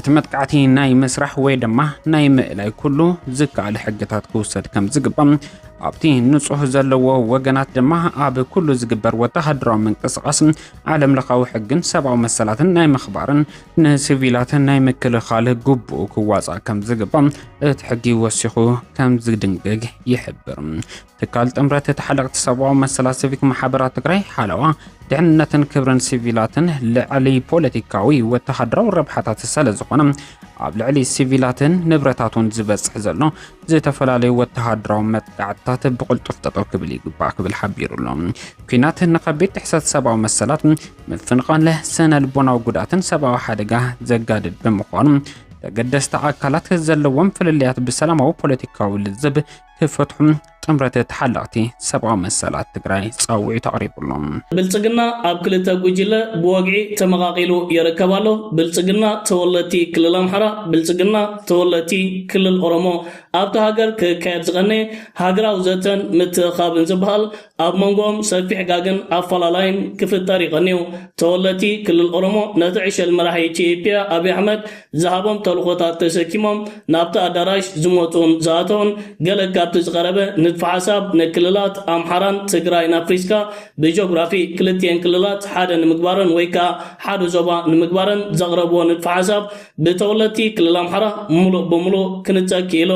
እቲ መጥቃዕቲ ናይ ምስራሕ ወይ ድማ ናይ ምእላይ ኩሉ ዝከኣል ሕግታት ክውሰድ ከም ዝግባእ ኣብቲ ንጹህ ዘለዎ ወገናት ድማ ኣብ ኩሉ ዝግበር ወተሃደራዊ ምንቅስቓስ ዓለም ለኻዊ ሕግን ሰብኣዊ መሰላትን ናይ ምኽባርን ንሲቪላትን ናይ ምክልኻል ግቡእ ክዋጻእ ከም ዝግባእ እቲ ሕጊ ወሲኹ ከም ዝድንግግ ይሕብር። ትካል ጥምረት ተሓለቕቲ ሰብኣዊ መሰላት ሲቪክ ማሕበራት ትግራይ ሓለዋ ድሕንነትን ክብርን ሲቪላትን ልዕሊ ፖለቲካዊ ወተሃደራዊ ረብሓታት ስለ ዝኾነ ኣብ ልዕሊ ሲቪላትን ንብረታቱን ዝበጽሕ ዘሎ ዝተፈላለዩ ወተሃደራዊ መጥቃዕትታት ብቕልጡፍ ጠጠው ክብል ይግባእ ክብል ሓቢሩሎ። ኩናት ንከቢድ ትሕሰት ሰብኣዊ መሰላት ምፍንቃል ስነ ልቦናዊ ጉድኣትን ሰብኣዊ ሓደጋ ዘጋድድ ብምዃኑ ተገደስቲ ኣካላት ዘለዎም ፍልልያት ብሰላማዊ ፖለቲካዊ ልዝብ ክፈትሑም ጥምረት ተሓለቕቲ ሰብኣዊ መሰላት ትግራይ ጻውዒ ተቕሪቡሎም ብልጽግና ኣብ ክልተ ጉጅለ ብወግዒ ተመቃቂሉ ይርከባሎ ብልጽግና ተወለቲ ክልል ኣምሓራ ብልጽግና ተወለቲ ክልል ኦሮሞ ኣብቲ ሃገር ክካየድ ዝቐነ ሃገራዊ ዘተን ምትኻብን ዝበሃል ኣብ መንጎኦም ሰፊሕ ጋግን ኣፈላላይን ክፍጠር ይቐንዩ ተወለቲ ክልል ኦሮሞ ነቲ ዕሸል መራሒ ኢትዮጵያ ኣብይ ኣሕመድ ዝሃቦም ተልኾታት ተሰኪሞም ናብቲ ኣዳራሽ ዝመፁን ዝኣተውን ገለ ካብቲ ዝቐረበ ንድፊ ሓሳብ ንክልላት ኣምሓራን ትግራይን ኣፍሪስካ ብጂኦግራፊ ክልቲአን ክልላት ሓደ ንምግባርን ወይ ከዓ ሓደ ዞባ ንምግባርን ዘቕረብዎ ንድፊ ሓሳብ ብተወለቲ ክልል ኣምሓራ ሙሉእ ብሙሉእ ክንፀኪ ኢሎ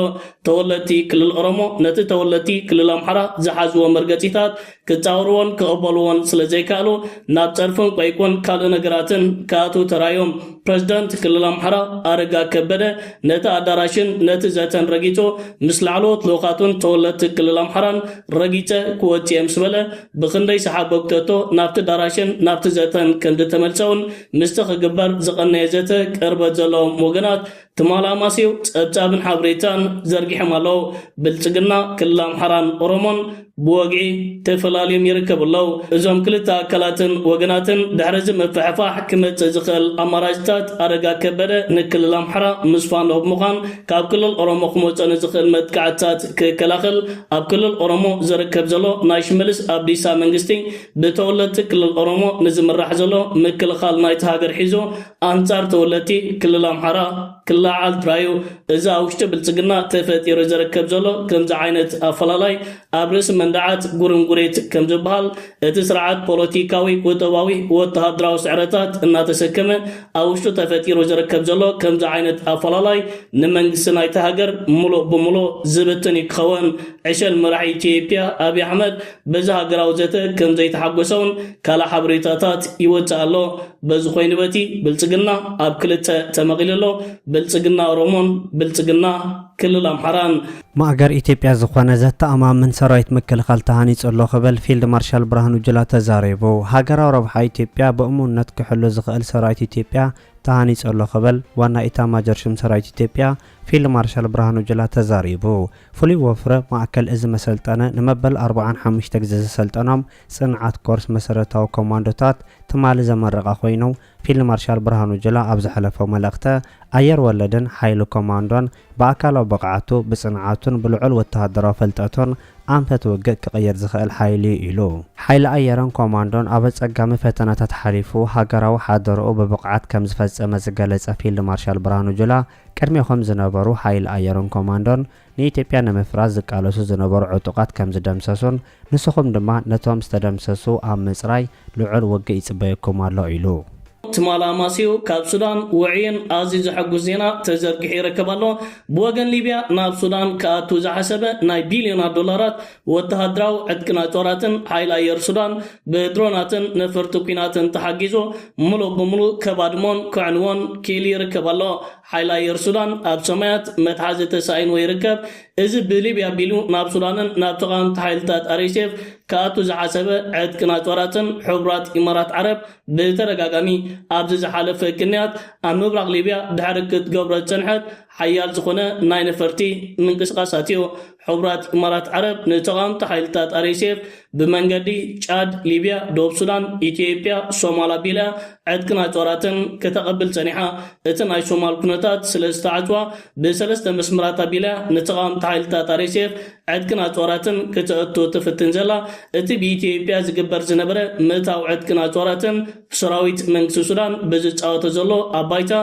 ተወለቲ ክልል ኦሮሞ ነቲ ተወለቲ ክልል ኣምሓራ ዝሓዝዎ መርገፂታት ክፃወርዎን ክቕበልዎን ስለ ዘይከኣሉ ናብ ፀርፍን ቆይቁን ካልእ ነገራትን ከኣቱ ተራዮም ፕረዚደንት ክልል ኣምሓራ ኣረጋ ከበደ ነቲ ኣዳራሽን ነቲ ዘተን ረጊፆ ምስ ላዕለዎት ልኡኻቱን ተወለቲ ክልል ኣምሓራን ረጊፀ ክወፅየ ምስ በለ ብክንደይ ሰሓብ ወቅተቶ ናብቲ ዳራሽን ናብቲ ዘተን ክንዲ ተመልሰውን ምስቲ ክግበር ዝቐነየ ዘተ ቅርበት ዘለዎም ወገናት ትማላማሲው ፀብጻብን ሓበሬታን ዘርጊሖም ኣለዉ ብልጽግና ክልል ኣምሓራን ኦሮሞን ብወግዒ ተፈላለዮም ይርከቡ ኣለዉ እዞም ክልተ ኣካላትን ወገናትን ድሕሪ እዚ ምፍሕፋሕ ክመፅእ ዝኽእል ኣማራጭታት ኣረጋ ከበደ ንክልል ኣምሓራ ምስፋኖ ብምዃን ካብ ክልል ኦሮሞ ክመፀ ንዝኽእል መጥቃዕትታት ክከላኸል ኣብ ክልል ኦሮሞ ዝርከብ ዘሎ ናይ ሽመልስ ኣብዲሳ መንግስቲ ብተወለቲ ክልል ኦሮሞ ንዝምራሕ ዘሎ ምክልኻል ናይቲ ሃገር ሒዞ ኣንጻር ተወለቲ ክልል ኣምሓራ ክላዓል ትራዩ እዚ ኣብ ውሽጢ ብልጽግና ተፈጢሩ ዝርከብ ዘሎ ከምዚ ዓይነት ኣፈላላይ ኣብ ርእሲ መንዳዓት ጉርንጉሬት ከም ዝበሃል እቲ ስርዓት ፖለቲካዊ ቁጠባዊ ወተሃደራዊ ስዕረታት እናተሰከመ ኣብ ውሽጡ ተፈጢሩ ዝርከብ ዘሎ ከምዚ ዓይነት ኣፈላላይ ንመንግስቲ ናይቲ ሃገር ሙሉእ ብሙሉእ ዝብትን ይክኸውን ዕሸል መራሒ ኢትዮጵያ ኣብይ ኣሕመድ በዚ ሃገራዊ ዘተ ከም ዘይተሓጎሰውን ካልእ ሓበሬታታት ይወፅእ ኣሎ በዚ ኮይኑ በቲ ብልጽግና ኣብ ክልተ ተመቂሉ ኣሎ ብልጽግና ኦሮሞን ብልጽግና ክልል ኣምሓራን ማእገር ኢትዮጵያ ዝኾነ ዘተኣማምን ሰራዊት ምክልኻል ተሃኒጹ ኣሎ ክብል ፊልድ ማርሻል ብርሃኑ ጁላ ተዛሪቡ ሃገራዊ ረብሓ ኢትዮጵያ ብእሙንነት ክሕሉ ዝኽእል ሰራዊት ኢትዮጵያ ተሃኒጹ ኣሎ ክብል ዋና ኢታማጆር ሹም ሰራዊት ኢትዮጵያ ፊልድ ማርሻል ብርሃኑ ጁላ ተዛሪቡ ፍሉይ ወፍረ ማእከል እዚ መሰልጠነ ንመበል 45 ግዜ ዝሰልጠኖም ጽንዓት ኮርስ መሰረታዊ ኮማንዶታት ትማሊ ዘመረqa ኮይኑ ፊልድ ማርሻል ብርሃኑ ጁላ ኣብ ዝሓለፈው መልእኽተ ኣየር ወለድን ሓይሊ ኮማንዶን ብኣካላዊ ብቕዓቱ ብጽንዓቱን ብልዑል ወተሃደራዊ ፈልጠቱን ኣንፈት ውግእ ክቕየር ዝኽእል ሓይሊ ኢሉ ሓይሊ ኣየርን ኮማንዶን ኣብ ኣጸጋሚ ፈተናታት ሓሊፉ ሃገራዊ ሓደርኡ ብብቕዓት ከም ዝፈጸመ ዝገለጸ ፊልድ ማርሻል ብርሃኑ ጁላ ቅድሚኦም ዝነበሩ ሓይሊ ኣየርን ኮማንዶን ንኢትዮጵያ ንምፍራስ ዝቃለሱ ዝነበሩ ዕጡቃት ከም ዝደምሰሱን ንስኹም ድማ ነቶም ዝተደምሰሱ ኣብ ምጽራይ ልዑል ውግእ ይጽበየኩም ኣሎ ኢሉ ትማላማሲው ካብ ሱዳን ውዕይን ኣዝዩ ዘሐጉስ ዜና ተዘርጊሑ ይርከብ ኣሎ ብወገን ሊብያ ናብ ሱዳን ከኣቱ ዝሓሰበ ናይ ቢልዮናት ዶላራት ወተሃደራዊ ዕጥቅና ጦራትን ሓይሊ ኣየር ሱዳን ብድሮናትን ነፈርቲ ኩናትን ተሓጊዞ ሙሉእ ብሙሉእ ከባድሞን ክዕንዎን ክኢሉ ይርከብ ኣሎ ሓይሊ ኣየር ሱዳን ኣብ ሰማያት መትሓዚ ተሳኢንዎ ይርከብ እዚ ብሊብያ ቢሉ ናብ ሱዳንን ናብ ተቃዋምቲ ሓይልታት RSF ከኣቱ ዝሓሰበ ዕጥቅና ጦራትን ሕቡራት ኢማራት ዓረብ ብተደጋጋሚ ኣብዚ ዝሓለፈ ክንያት ኣብ ምብራቕ ሊብያ ድሕሪ ክትገብሮ ዝፀንሐት ሓያል ዝኾነ ናይ ነፈርቲ ምንቅስቃሳት እዩ ሕቡራት ኢማራት ዓረብ ንተቃዋምቲ ሓይልታት RSF ብመንገዲ ጫድ ሊብያ ደቡብ ሱዳን ኢትዮጵያ ሶማል ኣቢላ ዕጥቅና ጦራትን ከተቐብል ፀኒሓ እቲ ናይ ሶማል ኩነታት ስለ ዝተዓፅዋ ብሰለስተ መስመራት ኣቢላ ንተቃዋምቲ ሓይልታት RSF ዕጥቅና ጦራትን ከተእቱ ትፍትን ዘላ እቲ ብኢትዮጵያ ዝግበር ዝነበረ ምእታው ዕጥቅና ጦራትን ሰራዊት መንግስቲ ሱዳን ብዝፃወተ ዘሎ ኣባይታ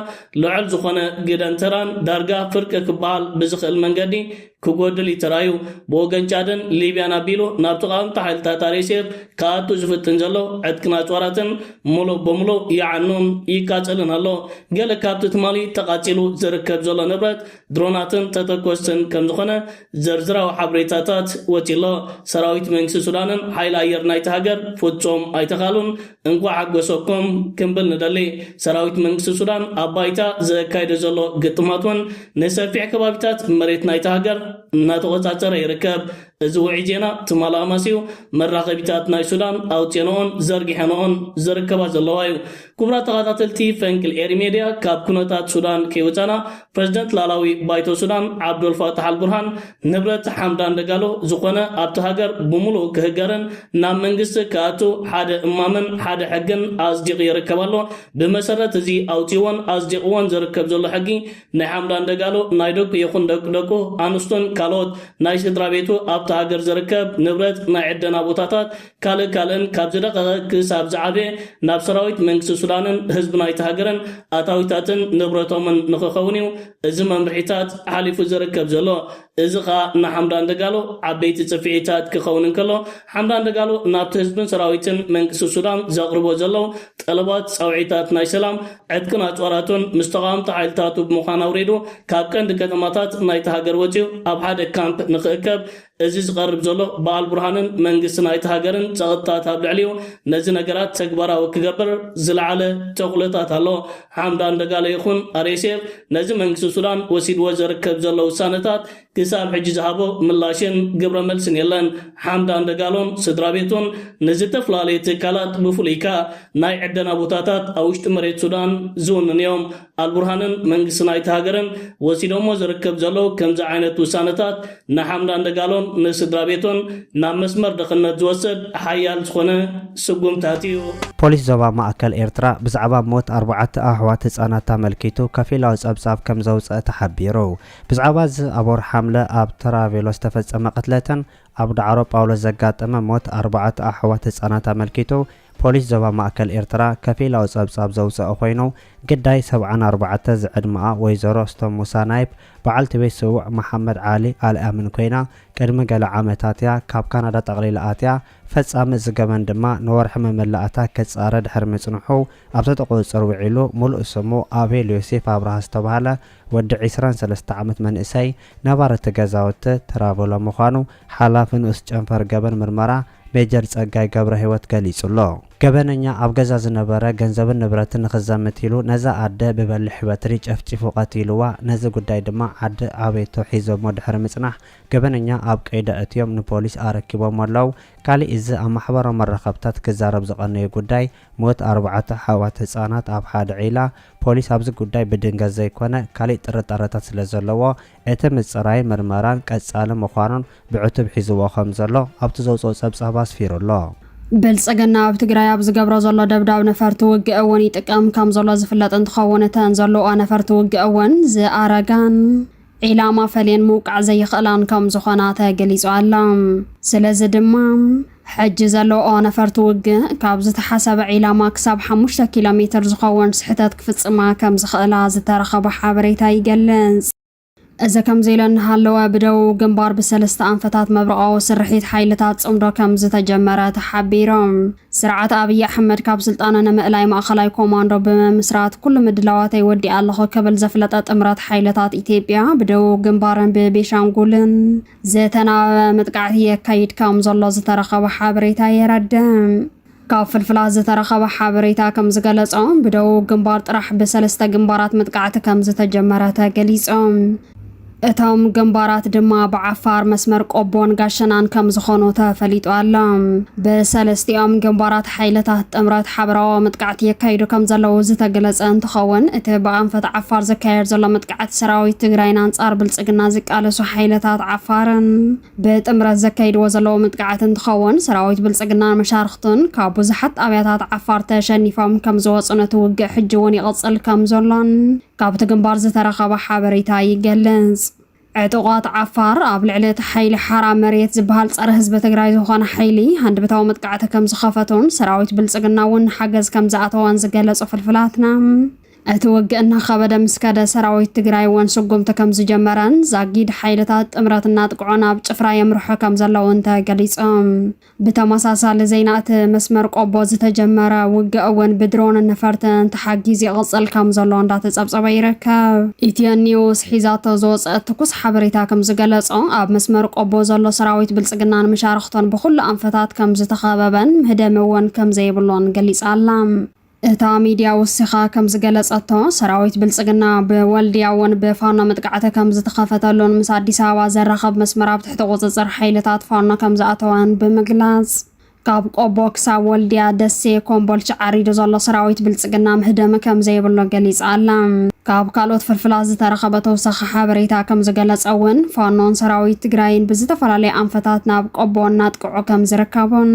ልዑል ዝኾነ ግደንተራን ዳርጋ ፍርቂ ክበሃል ብዝኽእል መንገዲ ክጎድል ይተራዩ ብወገን ጫድን ሊብያን ኣቢሉ ናብ ተቃዋምቲ ሓይልታት RSF ከኣቱ ዝፍትን ዘሎ ዕጥቅና ጦራትን ሙሉእ ብሙሉእ ይዓኑን ይቃፀልን ኣሎ ገለ ካብቲ ትማሊ ተቃፂሉ ዝርከብ ዘሎ ንብረት ድሮናትን ተተኮስትን ከም ዝኾነ ዘርዝራዊ ሓበሬታታት ወፂሎ ሰራዊት መንግስቲ ሱዳንን ሓይሊ ኣየር ናይቲ ሃገር ፍጹም ኣይተኻሉን እንኳ ሓጎሰኩም ክንብል ንደሊ ሰራዊት መንግስቲ ሱዳን ኣብ ባይታ ዘካይደ ዘሎ ግጥማት እውን ንሰፊሕ ከባቢታት መሬት ናይቲ ሃገር እናተቆጻጸረ ይርከብ እዚ ውዒ ዜና ትመላማሲው መራኸቢታት ናይ ሱዳን ኣውፅኖን ዘርጊሐኖን ዝርከባ ዘለዋ እዩ ክቡራት ተኸታተልቲ ፈንቅል ኤሪ ሜድያ ካብ ኩነታት ሱዳን ከይወፃና ፕሬዝደንት ላላዊ ባይቶ ሱዳን ዓብዱልፋታሕ አልቡርሃን ንብረት ሓምዳን ደጋሎ ዝኾነ ኣብቲ ሃገር ብሙሉእ ክህገርን ናብ መንግስቲ ከኣቱ ሓደ እማምን ሓደ ሕግን ኣጽዲቕ ይርከባሎ ብመሰረት እዚ ኣውፅዎን ኣጽዲቕዎን ዝርከብ ዘሎ ሕጊ ናይ ሓምዳን ደጋሎ ናይ ደቁ ይኹን ደቁ ኣንስቶን ካልኦት ናይ ስድራ ቤቱ ኣብቲ ሃገር ዝርከብ ንብረት ናይ ዕደና ቦታታት ካልእን ካብ ዝደቐቐ ክሳብ ዝዓበየ ናብ ሰራዊት መንግስቲ ሱዳንን ህዝቢ ናይቲ ሃገርን ኣታዊታትን ንብረቶምን ንኽኸውን እዩ እዚ መምርሒታት ሓሊፉ ዝርከብ ዘሎ እዚ ኸኣ ንሓምዳን ደጋሎ ዓበይቲ ጽፍዒታት ክኸውን እንከሎ ሓምዳን ደጋሎ ናብቲ ህዝብን ሰራዊትን መንግስቲ ሱዳን ዘቕርቦ ዘለው ጠለባት ጸውዒታት ናይ ሰላም ዕጥቅን ኣጽዋራቱን ምስ ተቃዋምቲ ሓይልታቱ ብምዃን ኣውሪዱ ካብ ቀንዲ ከተማታት ናይቲ ሃገር ወፂኡ ኣብ ሓደ ካምፕ ንኽእከብ እዚ ዝቐርብ ዘሎ ብኣልቡርሃንን መንግስቲ ናይቲ ሃገርን ጸቕጥታት ኣብ ልዕሊኡ ነዚ ነገራት ተግባራዊ ክገብር ዝለዓለ ተኽእሎታት ኣሎ ሓምዳን ደጋሎ ይኹን አርኤስኤፍ ነዚ መንግስቲ ሱዳን ወሲድዎ ዝርከብ ዘሎ ውሳነታት ክሳብ ሕጂ ዝሃቦ ምላሽን ግብረ መልስን የለን ሓምዳን ደጋሎን ስድራ ቤቱን ንዝተፈላለዩ ትካላት ብፍሉይ ከዓ ናይ ዕደና ቦታታት ኣብ ውሽጢ መሬት ሱዳን ዝውንን እዮም አልቡርሃንን መንግስቲ ናይቲ ሃገርን ወሲዶሞ ዝርከብ ዘሎ ከምዚ ዓይነት ውሳነታት ንሓምዳን ደጋሎን ንስድራ ቤቱን ናብ መስመር ድኽነት ዝወስድ ሓያል ዝኾነ ስጉምታት እዩ ፖሊስ ዞባ ማእከል ኤርትራ ብዛዕባ ሞት 4 ኣሕዋት ህጻናት ተመልኪቱ ከፊላዊ ጸብጻብ ከም ዘውፅአ ተሓቢሩ ብዛዕባ እዚ ኣብ ወርሒ ሓምለ ኣብ ተራቬሎ ዝተፈጸመ ቅትለትን ኣብ ዳዕሮ ጳውሎስ ዘጋጠመ ሞት 4 ኣሕዋት ህጻናት ተመልኪቱ ፖሊስ ዞባ ማእከል ኤርትራ ከፊላዊ ጸብጻብ ዘውፅአ ኮይኑ ግዳይ 74 ዝዕድምኣ ወይዘሮ ስቶም ሙሳ ናይብ በዓልቲ ቤት ስውዕ መሐመድ ዓሊ ኣልኣምን ኮይና ቅድሚ ገለ ዓመታት እያ ካብ ካናዳ ጠቕሊላ ኣትያ ፈጻሚ ዝገበን ድማ ንወርሒ መመላእታ ከጻረ ድሕሪ ምጽንሑ ኣብ ተቆጽር ውዒሉ ሙሉእ ስሙ ኣቤል ዮሴፍ አብርሃ ዝተባሃለ ወዲ 23 ዓመት መንእሰይ ነባርቲ ገዛውቲ ተራበሎ ምዃኑ ሓላፊ ንኡስ ጨንፈር ገበን ምርመራ ሜጀር ጸጋይ ገብረ ህይወት ገሊጹሎ ገበነኛ ኣብ ገዛ ዝነበረ ገንዘብን ንብረትን ንኽዘምት ኢሉ ነዛ ኣደ ብበልሕ በትሪ ጨፍጪፉ ቀቲልዋ ነዚ ጉዳይ ድማ ዓዲ ኣቤቶ ሒዞሞ ድሕሪ ምጽናሕ ገበነኛ ኣብ ቀይዳ እትዮም ንፖሊስ ኣረኪቦም ኣለው ካሊእ እዚ ኣብ ማሕበራዊ መራኸብታት ክዛረብ ዝቐነየ ጉዳይ ሞት 4 ኣሕዋት ህጻናት ኣብ ሓደ ዒላ ፖሊስ ኣብዚ ጉዳይ ብድንገት ዘይኮነ ካሊእ ጥርጣረታት ስለ ዘለዎ እቲ ምጽራይ ምርመራን ቀጻሊ ምዃኑን ብዕቱብ ሒዝዎ ከም ዘሎ ኣብቲ ዘውፅኦ ጸብጻብ ኣስፊሩሎ ብልጽግና ኣብ ትግራይ ኣብ ዝገብሮ ዘሎ ደብዳብ ነፈርቲ ውግእ እውን ይጥቀም ከም ዘሎ ዝፍለጥ እንትኸውን እተን ዘለዋ ነፈርቲ ውግእ እውን ዝኣረጋን ዒላማ ፈልየን ምውቃዕ ዘይኽእላን ከም ዝኾና ተገሊጹ ኣላ ስለዚ ድማ ሕጂ ዘለኦ ነፈርቲ ውግእ ካብ ዝተሓሰበ ዒላማ ክሳብ 5 ኪሎ ሜትር ዝኸውን ስሕተት ክፍጽማ ከም ዝኽእላ ዝተረኸበ ሓበሬታ ይገልጽ እዚ ከም ዘይለን ሃለወ ብደው ግንባር ብ3 ኣንፈታት መብረቃዊ ስርሒት ሓይልታት ጽምዶ ከም ዝተጀመረ ተሓቢሮም ስርዓት ኣብይ ኣሕመድ ካብ ስልጣኑ ንምእላይ ማእኸላይ ኮማንዶ ብምስራት ኩሉ ምድላዋት ይወዲ ኣለኹ ክብል ዘፍለጠ ጥምረት ሓይልታት ኢትዮጵያ ብደው ግንባርን ብቤሻንጉልን ዝተናበበ መጥቃዕቲ የካይድ ከም ዘሎ ዝተረኸበ ሓበሬታ የረድእ ካብ ፍልፍላት ዝተረኸበ ሓበሬታ ከም ዝገለጾም ብደው ግንባር ጥራሕ ብ3 ግንባራት መጥቃዕቲ ከም ዝተጀመረ ተገሊጾም እቶም ግንባራት ድማ ብዓፋር መስመር ቆቦን ጋሸናን ከም ዝኾኑ ተፈሊጡ ኣሎ ብሰለስቲኦም ግንባራት ሓይልታት ጥምረት ሓበራዊ መጥቃዕቲ የካይዱ ከም ዘለዉ ዝተገለጸ እንትኸውን እቲ ብኣንፈት ዓፋር ዘካየድ ዘሎ መጥቃዕቲ ሰራዊት ትግራይን አንጻር ብልጽግና ዝቃለሱ ሓይልታት ዓፋርን ብጥምረት ዘካይድዎ ዘለዉ መጥቃዕቲ እንትኸውን ሰራዊት ብልጽግናን መሻርክቱን ካብ ብዙሓት ኣብያታት ዓፋር ተሸኒፎም ከም ዝወፁ ነቲ ውግእ ሕጂ እውን ይቕጽል ከም ዘሎን ካብቲ ግንባር ዝተረኸበ ሓበሬታ ይገልጽ ዕጡቋት ዓፋር ኣብ ልዕሊ እቲ ሓይሊ ሓራ መሬት ዝበሃል ጸረ ህዝቢ ትግራይ ዝኾነ ሓይሊ ሃንደበታዊ መጥቃዕቲ ከም ዝኸፈቱን ሰራዊት ብልጽግና እውን ሓገዝ ከም ዝኣተወን ዝገለጹ ፍልፍላትና እቲ ውግእ እናኸበደ ምስከደ ሰራዊት ትግራይ እውን ስጉምቲ ከም ዝጀመረን ዛጊድ ሓይልታት ጥምረትና ጥቅዖን ኣብ ጭፍራ የምርሑ ከም ዘለውን ተገሊጾም ብተመሳሳሊ ዜና እቲ መስመር ቆቦ ዝተጀመረ ውግእ እውን ብድሮን ነፈርትን ተሓጊዝ ይቕጽል ከም ዘሎ እንዳተጸብጸበ ይርከብ ኢትዮ ኒውስ ሒዛቶ ዝወፅአት ትኩስ ሓበሬታ ከም ዝገለጾ ኣብ መስመር ቆቦ ዘሎ ሰራዊት ብልጽግናን መሻርክቶን ብኩሉ ኣንፈታት ከም ዝተኸበበን ምህደም እውን ከም ዘይብሎን ገሊጻ ኣላ እታ ሚድያ ወሲኻ ከም ዝገለጸቶ ሰራዊት ብልጽግና ብወልድያውን ብፋኖ መጥቃዕቲ ከም ዝተኸፈተሉን ምስ አዲስ አበባ ዘራኸብ መስመር ኣብ ትሕቲ ቁፅፅር ሓይልታት ፋኖ ከም ዝኣተወን ብምግላጽ ካብ ቆቦ ክሳብ ወልድያ ደሴ ኮምቦልቻ ዓሪዱ ዘሎ ሰራዊት ብልጽግና ምህደም ከም ዘይብሎ ገሊጻ ኣላ። ካብ ካልኦት ፍልፍላት ዝተረኸበ ተወሳኺ ሓበሬታ ከም ዝገለጸውን ፋኖን ሰራዊት ትግራይን ብዝተፈላለየ ኣንፈታት ናብ ቆቦ እናጥቅዑ ከም ዝርከቡን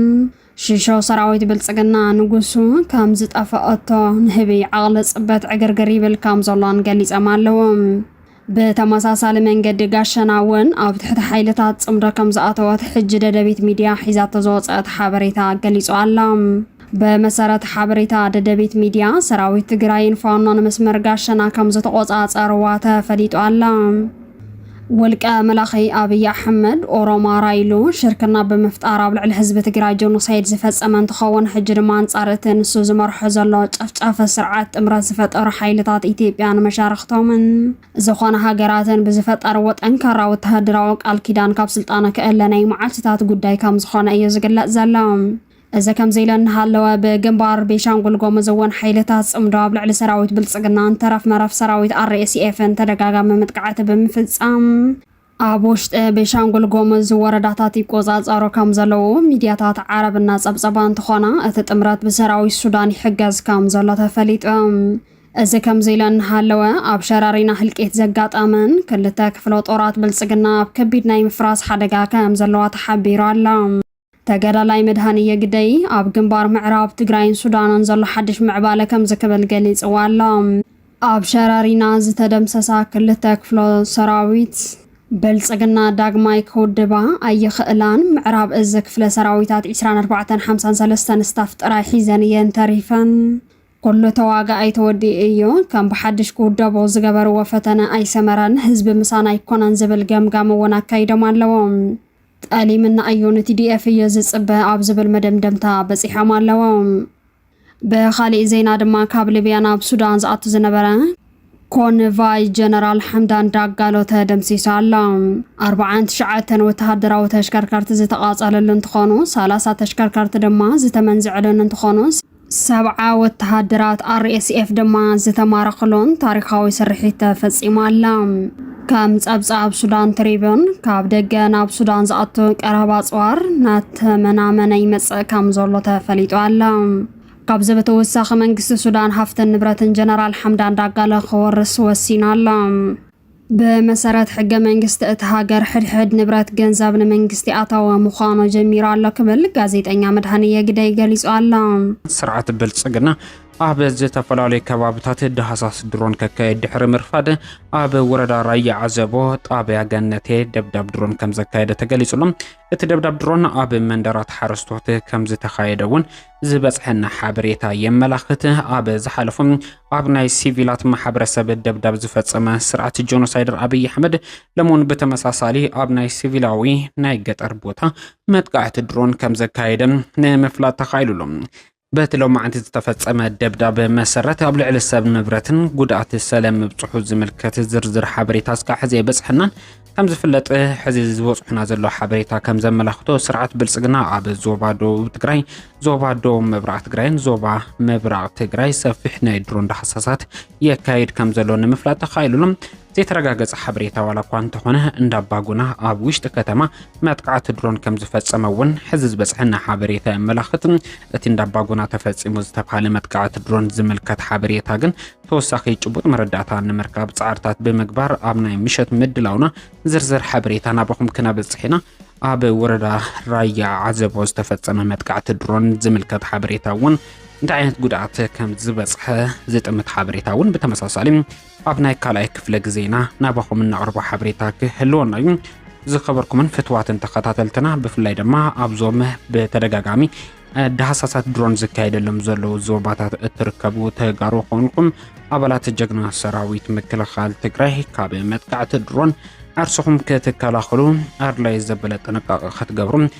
ሽሾ ሰራዊት ብልጽግና ንጉሱ ከም ዝጠፈአቶ ንህቢ ዓቕሊ ጽበት ዕግርግር ይብል ከም ዘሎን ገሊጾም ኣለዉ። በተመሳሳሊ መንገዲ ጋሸና እውን ኣብ ትሕቲ ሓይልታት ጽምዶ ከም ዝኣተወት ሕጂ ደደቢት ሚድያ ሒዛቶ ዘወፅአት ሓበሬታ ገሊጹ ኣላ። በመሰረት ሓበሬታ ደደቢት ሚድያ ሰራዊት ትግራይን ፋኖን መስመር ጋሸና ከም ዝተቆጻጸርዋ ተፈሊጡ ኣላ። ወልቀ መላኺ አብይ አሕመድ ኦሮሞ ራይሉ ሽርክና በመፍጣር ኣብ ልዕሊ ህዝቢ ትግራይ ጆኖሳይድ ዝፈጸመ እንትኸውን ሕጂ ድማ አንጻር እቲ ንሱ ዝመርሖ ዘሎ ጨፍጫፈ ስርዓት ጥምረት ዝፈጠሩ ሓይልታት ኢትዮጵያ ንመሻርክቶምን ዝኾነ ሃገራትን ብዝፈጠርዎ ጠንካራ ወተሃደራዊ ቃል ኪዳን ካብ ስልጣነ ክእለ ናይ መዓልትታት ጉዳይ ከም ዝኾነ እዩ ዝግለጽ ዘሎ። እዚ ከም ዘይለን ሃለወ በግንባር ቤሻንጉል ጉሙዝ እውን ሓይልታት ጽምዶ ኣብ ልዕሊ ሰራዊት ብልጽግና ተረፍ መረፍ ሰራዊት RSFን ተደጋጋሚ መጥቃዕቲ ብምፍጻም ኣብ ውሽጢ ቤሻንጉል ጉሙዝ ወረዳታት ይቆጻጸሩ ከም ዘለዉ ሚድያታት ዓረብና ጸብጸባ እንትኾና እቲ ጥምረት ብሰራዊት ሱዳን ይሕገዝ ከም ዘሎ ተፈሊጡ። እዚ ከም ዘይለን ሃለወ ኣብ ሸራሪና ህልቄት ዘጋጠመን ክልተ ክፍለ ጦራት ብልጽግና ኣብ ከቢድ ናይ ምፍራስ ሓደጋ ከም ዘለዋ ተሓቢሩ ኣላ። ተገዳላይ መድሃንየ ግደይ ኣብ ግንባር ምዕራብ ትግራይን ሱዳንን ዘሎ ሓድሽ ምዕባለ ከም ዝክብል ገሊጽዋ ኣሎ። ኣብ ሸራሪና ዝተደምሰሳ ክልተ ክፍለ ሰራዊት ብልጽግና ዳግማይ ክውድባ ኣይኽእላን ምዕራብ እዚ ክፍለ ሰራዊታት 2453 ስታፍ ጥራይ ሒዘን እየን ተሪፈን ኩሉ ተዋጋኣይ ተወዲኡ እዩ ከም ብሓድሽ ክውደቦ ዝገበርዎ ፈተነ ኣይሰመረን ህዝቢ ምሳና ኣይኮነን ዝብል ገምጋም እውን ኣካይዶም ኣለዎም። ጣሊምና ኣዩን TDF ዝጽበ ኣብ ዝብል መደምደምታ በጺሖም ኣለዎ። በኻሊእ ዜና ድማ ካብ ሊብያ ናብ ሱዳን ዝኣቱ ዝነበረ ኮንቫይ ጀነራል ሐምዳን ዳጋሎ ተደምሲሱ ኣሎ። 49 ወተሃደራዊ ተሽከርከርቲ ዝተቃጸለሉ እንትኾኑ 30 ተሽከርከርቲ ድማ ዝተመንዝዕሉን እንትኾኑ 70 ወተሃደራት RSF ድማ ዝተማረኽሉን ታሪኻዊ ስርሒት ተፈጺሙ ኣሎ። ከም ጸብጻብ ሱዳን ትሪቡን ካብ ደገ ናብ ሱዳን ዝኣቱ ቀረባ ጽዋር ናተመናመነ ይመጽእ ከም ዘሎ ተፈሊጡ ኣሎ። ካብ ዝተወሳኺ መንግስቲ ሱዳን ሃፍትን ንብረትን ጀነራል ሐምዳን ዳጋሎ ክወርስ ወሲኑ ኣሎ። በመሰረት ሕገ መንግስቲ እቲ ሃገር ሕድሕድ ንብረት ገንዘብ ንመንግስቲ ኣታወ ምዃኑ ጀሚሩ ኣሎ ክብል ጋዜጠኛ መድሃንየ ግደይ ገሊጹ ኣሎ። ስርዓት ብልጽግና ኣብ ዝተፈላለዩ ከባቢታት ደሃሳስ ድሮን ከካይድ ድሕሪ ምርፋድ ኣብ ወረዳ ራያ ዓዘቦ ጣብያ ገነቴ ደብዳብ ድሮን ከም ዘካየደ ተገሊጹሎ። እቲ ደብዳብ ድሮን ኣብ መንደራት ሓረስቶት ከም ዝተካየደ እውን ዝበጽሐና ሓበሬታ የመላኽት። ኣብ ዝሓለፉም ኣብ ናይ ሲቪላት ማሕበረሰብ ደብዳብ ዝፈጸመ ስርዓት ጆኖሳይደር አብይ አሕመድ ለሞን በተመሳሳሊ ኣብ ናይ ሲቪላዊ ናይ ገጠር ቦታ መጥቃዕቲ ድሮን ከም ዘካየደ ንምፍላጥ ተኻይሉሎም። በትሎማዓንቲ ዝተፈጸመ ደብዳብ መሰረት ኣብ ልዕሊ ሰብ ንብረትን ጉድኣት ሰላም ምብጽሑ ዝምልከት ዝርዝር ሓበሬታ እስካዕ ሕዚ የበጽሐናን ከም ዝፍለጥ ሕዚ ዝበጽሑና ዘሎ ሓበሬታ ከም ዘመላኽቶ ስርዓት ብልጽግና ኣብ ዞባ ደቡብ ትግራይ፣ ዞባ ደቡብ ምብራቕ ትግራይን ዞባ ምብራቕ ትግራይ ሰፊሕ ናይ ድሮን ዳሃሳሳት የካይድ ከም ዘሎ ንምፍላጥ ተኻይሉሎም። ዘይተረጋገጸ ሓበሬታ ዋላ እኳ እንተኾነ እንዳባጉና ኣብ ውሽጢ ከተማ መጥቃዕቲ ድሮን ከም ዝፈጸመ እውን ሕዚ ዝበጽሐና ሓበሬታ የመላኽት። እቲ እንዳባጉና ተፈጺሙ ዝተባሃለ መጥቃዕቲ ድሮን ዝምልከት ሓበሬታ ግን ተወሳኺ ጭቡጥ መረዳእታ ንምርካብ ጻዕርታት ብምግባር ኣብ ናይ ምሸት ምድላውና ዝርዝር ሓበሬታ ናባኹም ክነብጽሕና ኣብ ወረዳ ራያ ዓዘቦ ዝተፈጸመ መጥቃዕቲ ድሮን ዝምልከት ሓበሬታ እውን እንታይ ዓይነት ጉድኣት ከም ዝበጽሐ ዝጥምት ሓበሬታ እውን ብተመሳሳሊ ኣብ ናይ ካልኣይ ክፍለ ግዜና ናባኹም እናቕርቦ ሓበሬታ ክህልወና እዩ። ዝኸበርኩምን ፍትዋትን ተኸታተልትና ብፍላይ ድማ ኣብዞም ብተደጋጋሚ ዳሃሳሳት ድሮን ዝካየደሎም ዘለዉ ዞባታት እትርከቡ ተጋሩ ኾንኩም ኣባላት ጀግና ሰራዊት ምክልኻል ትግራይ ካብ መጥቃዕቲ ድሮን ዓርሶኹም ክትከላኸሉ ኣድላይ ዘበለ ጥንቃቐ ክትገብሩ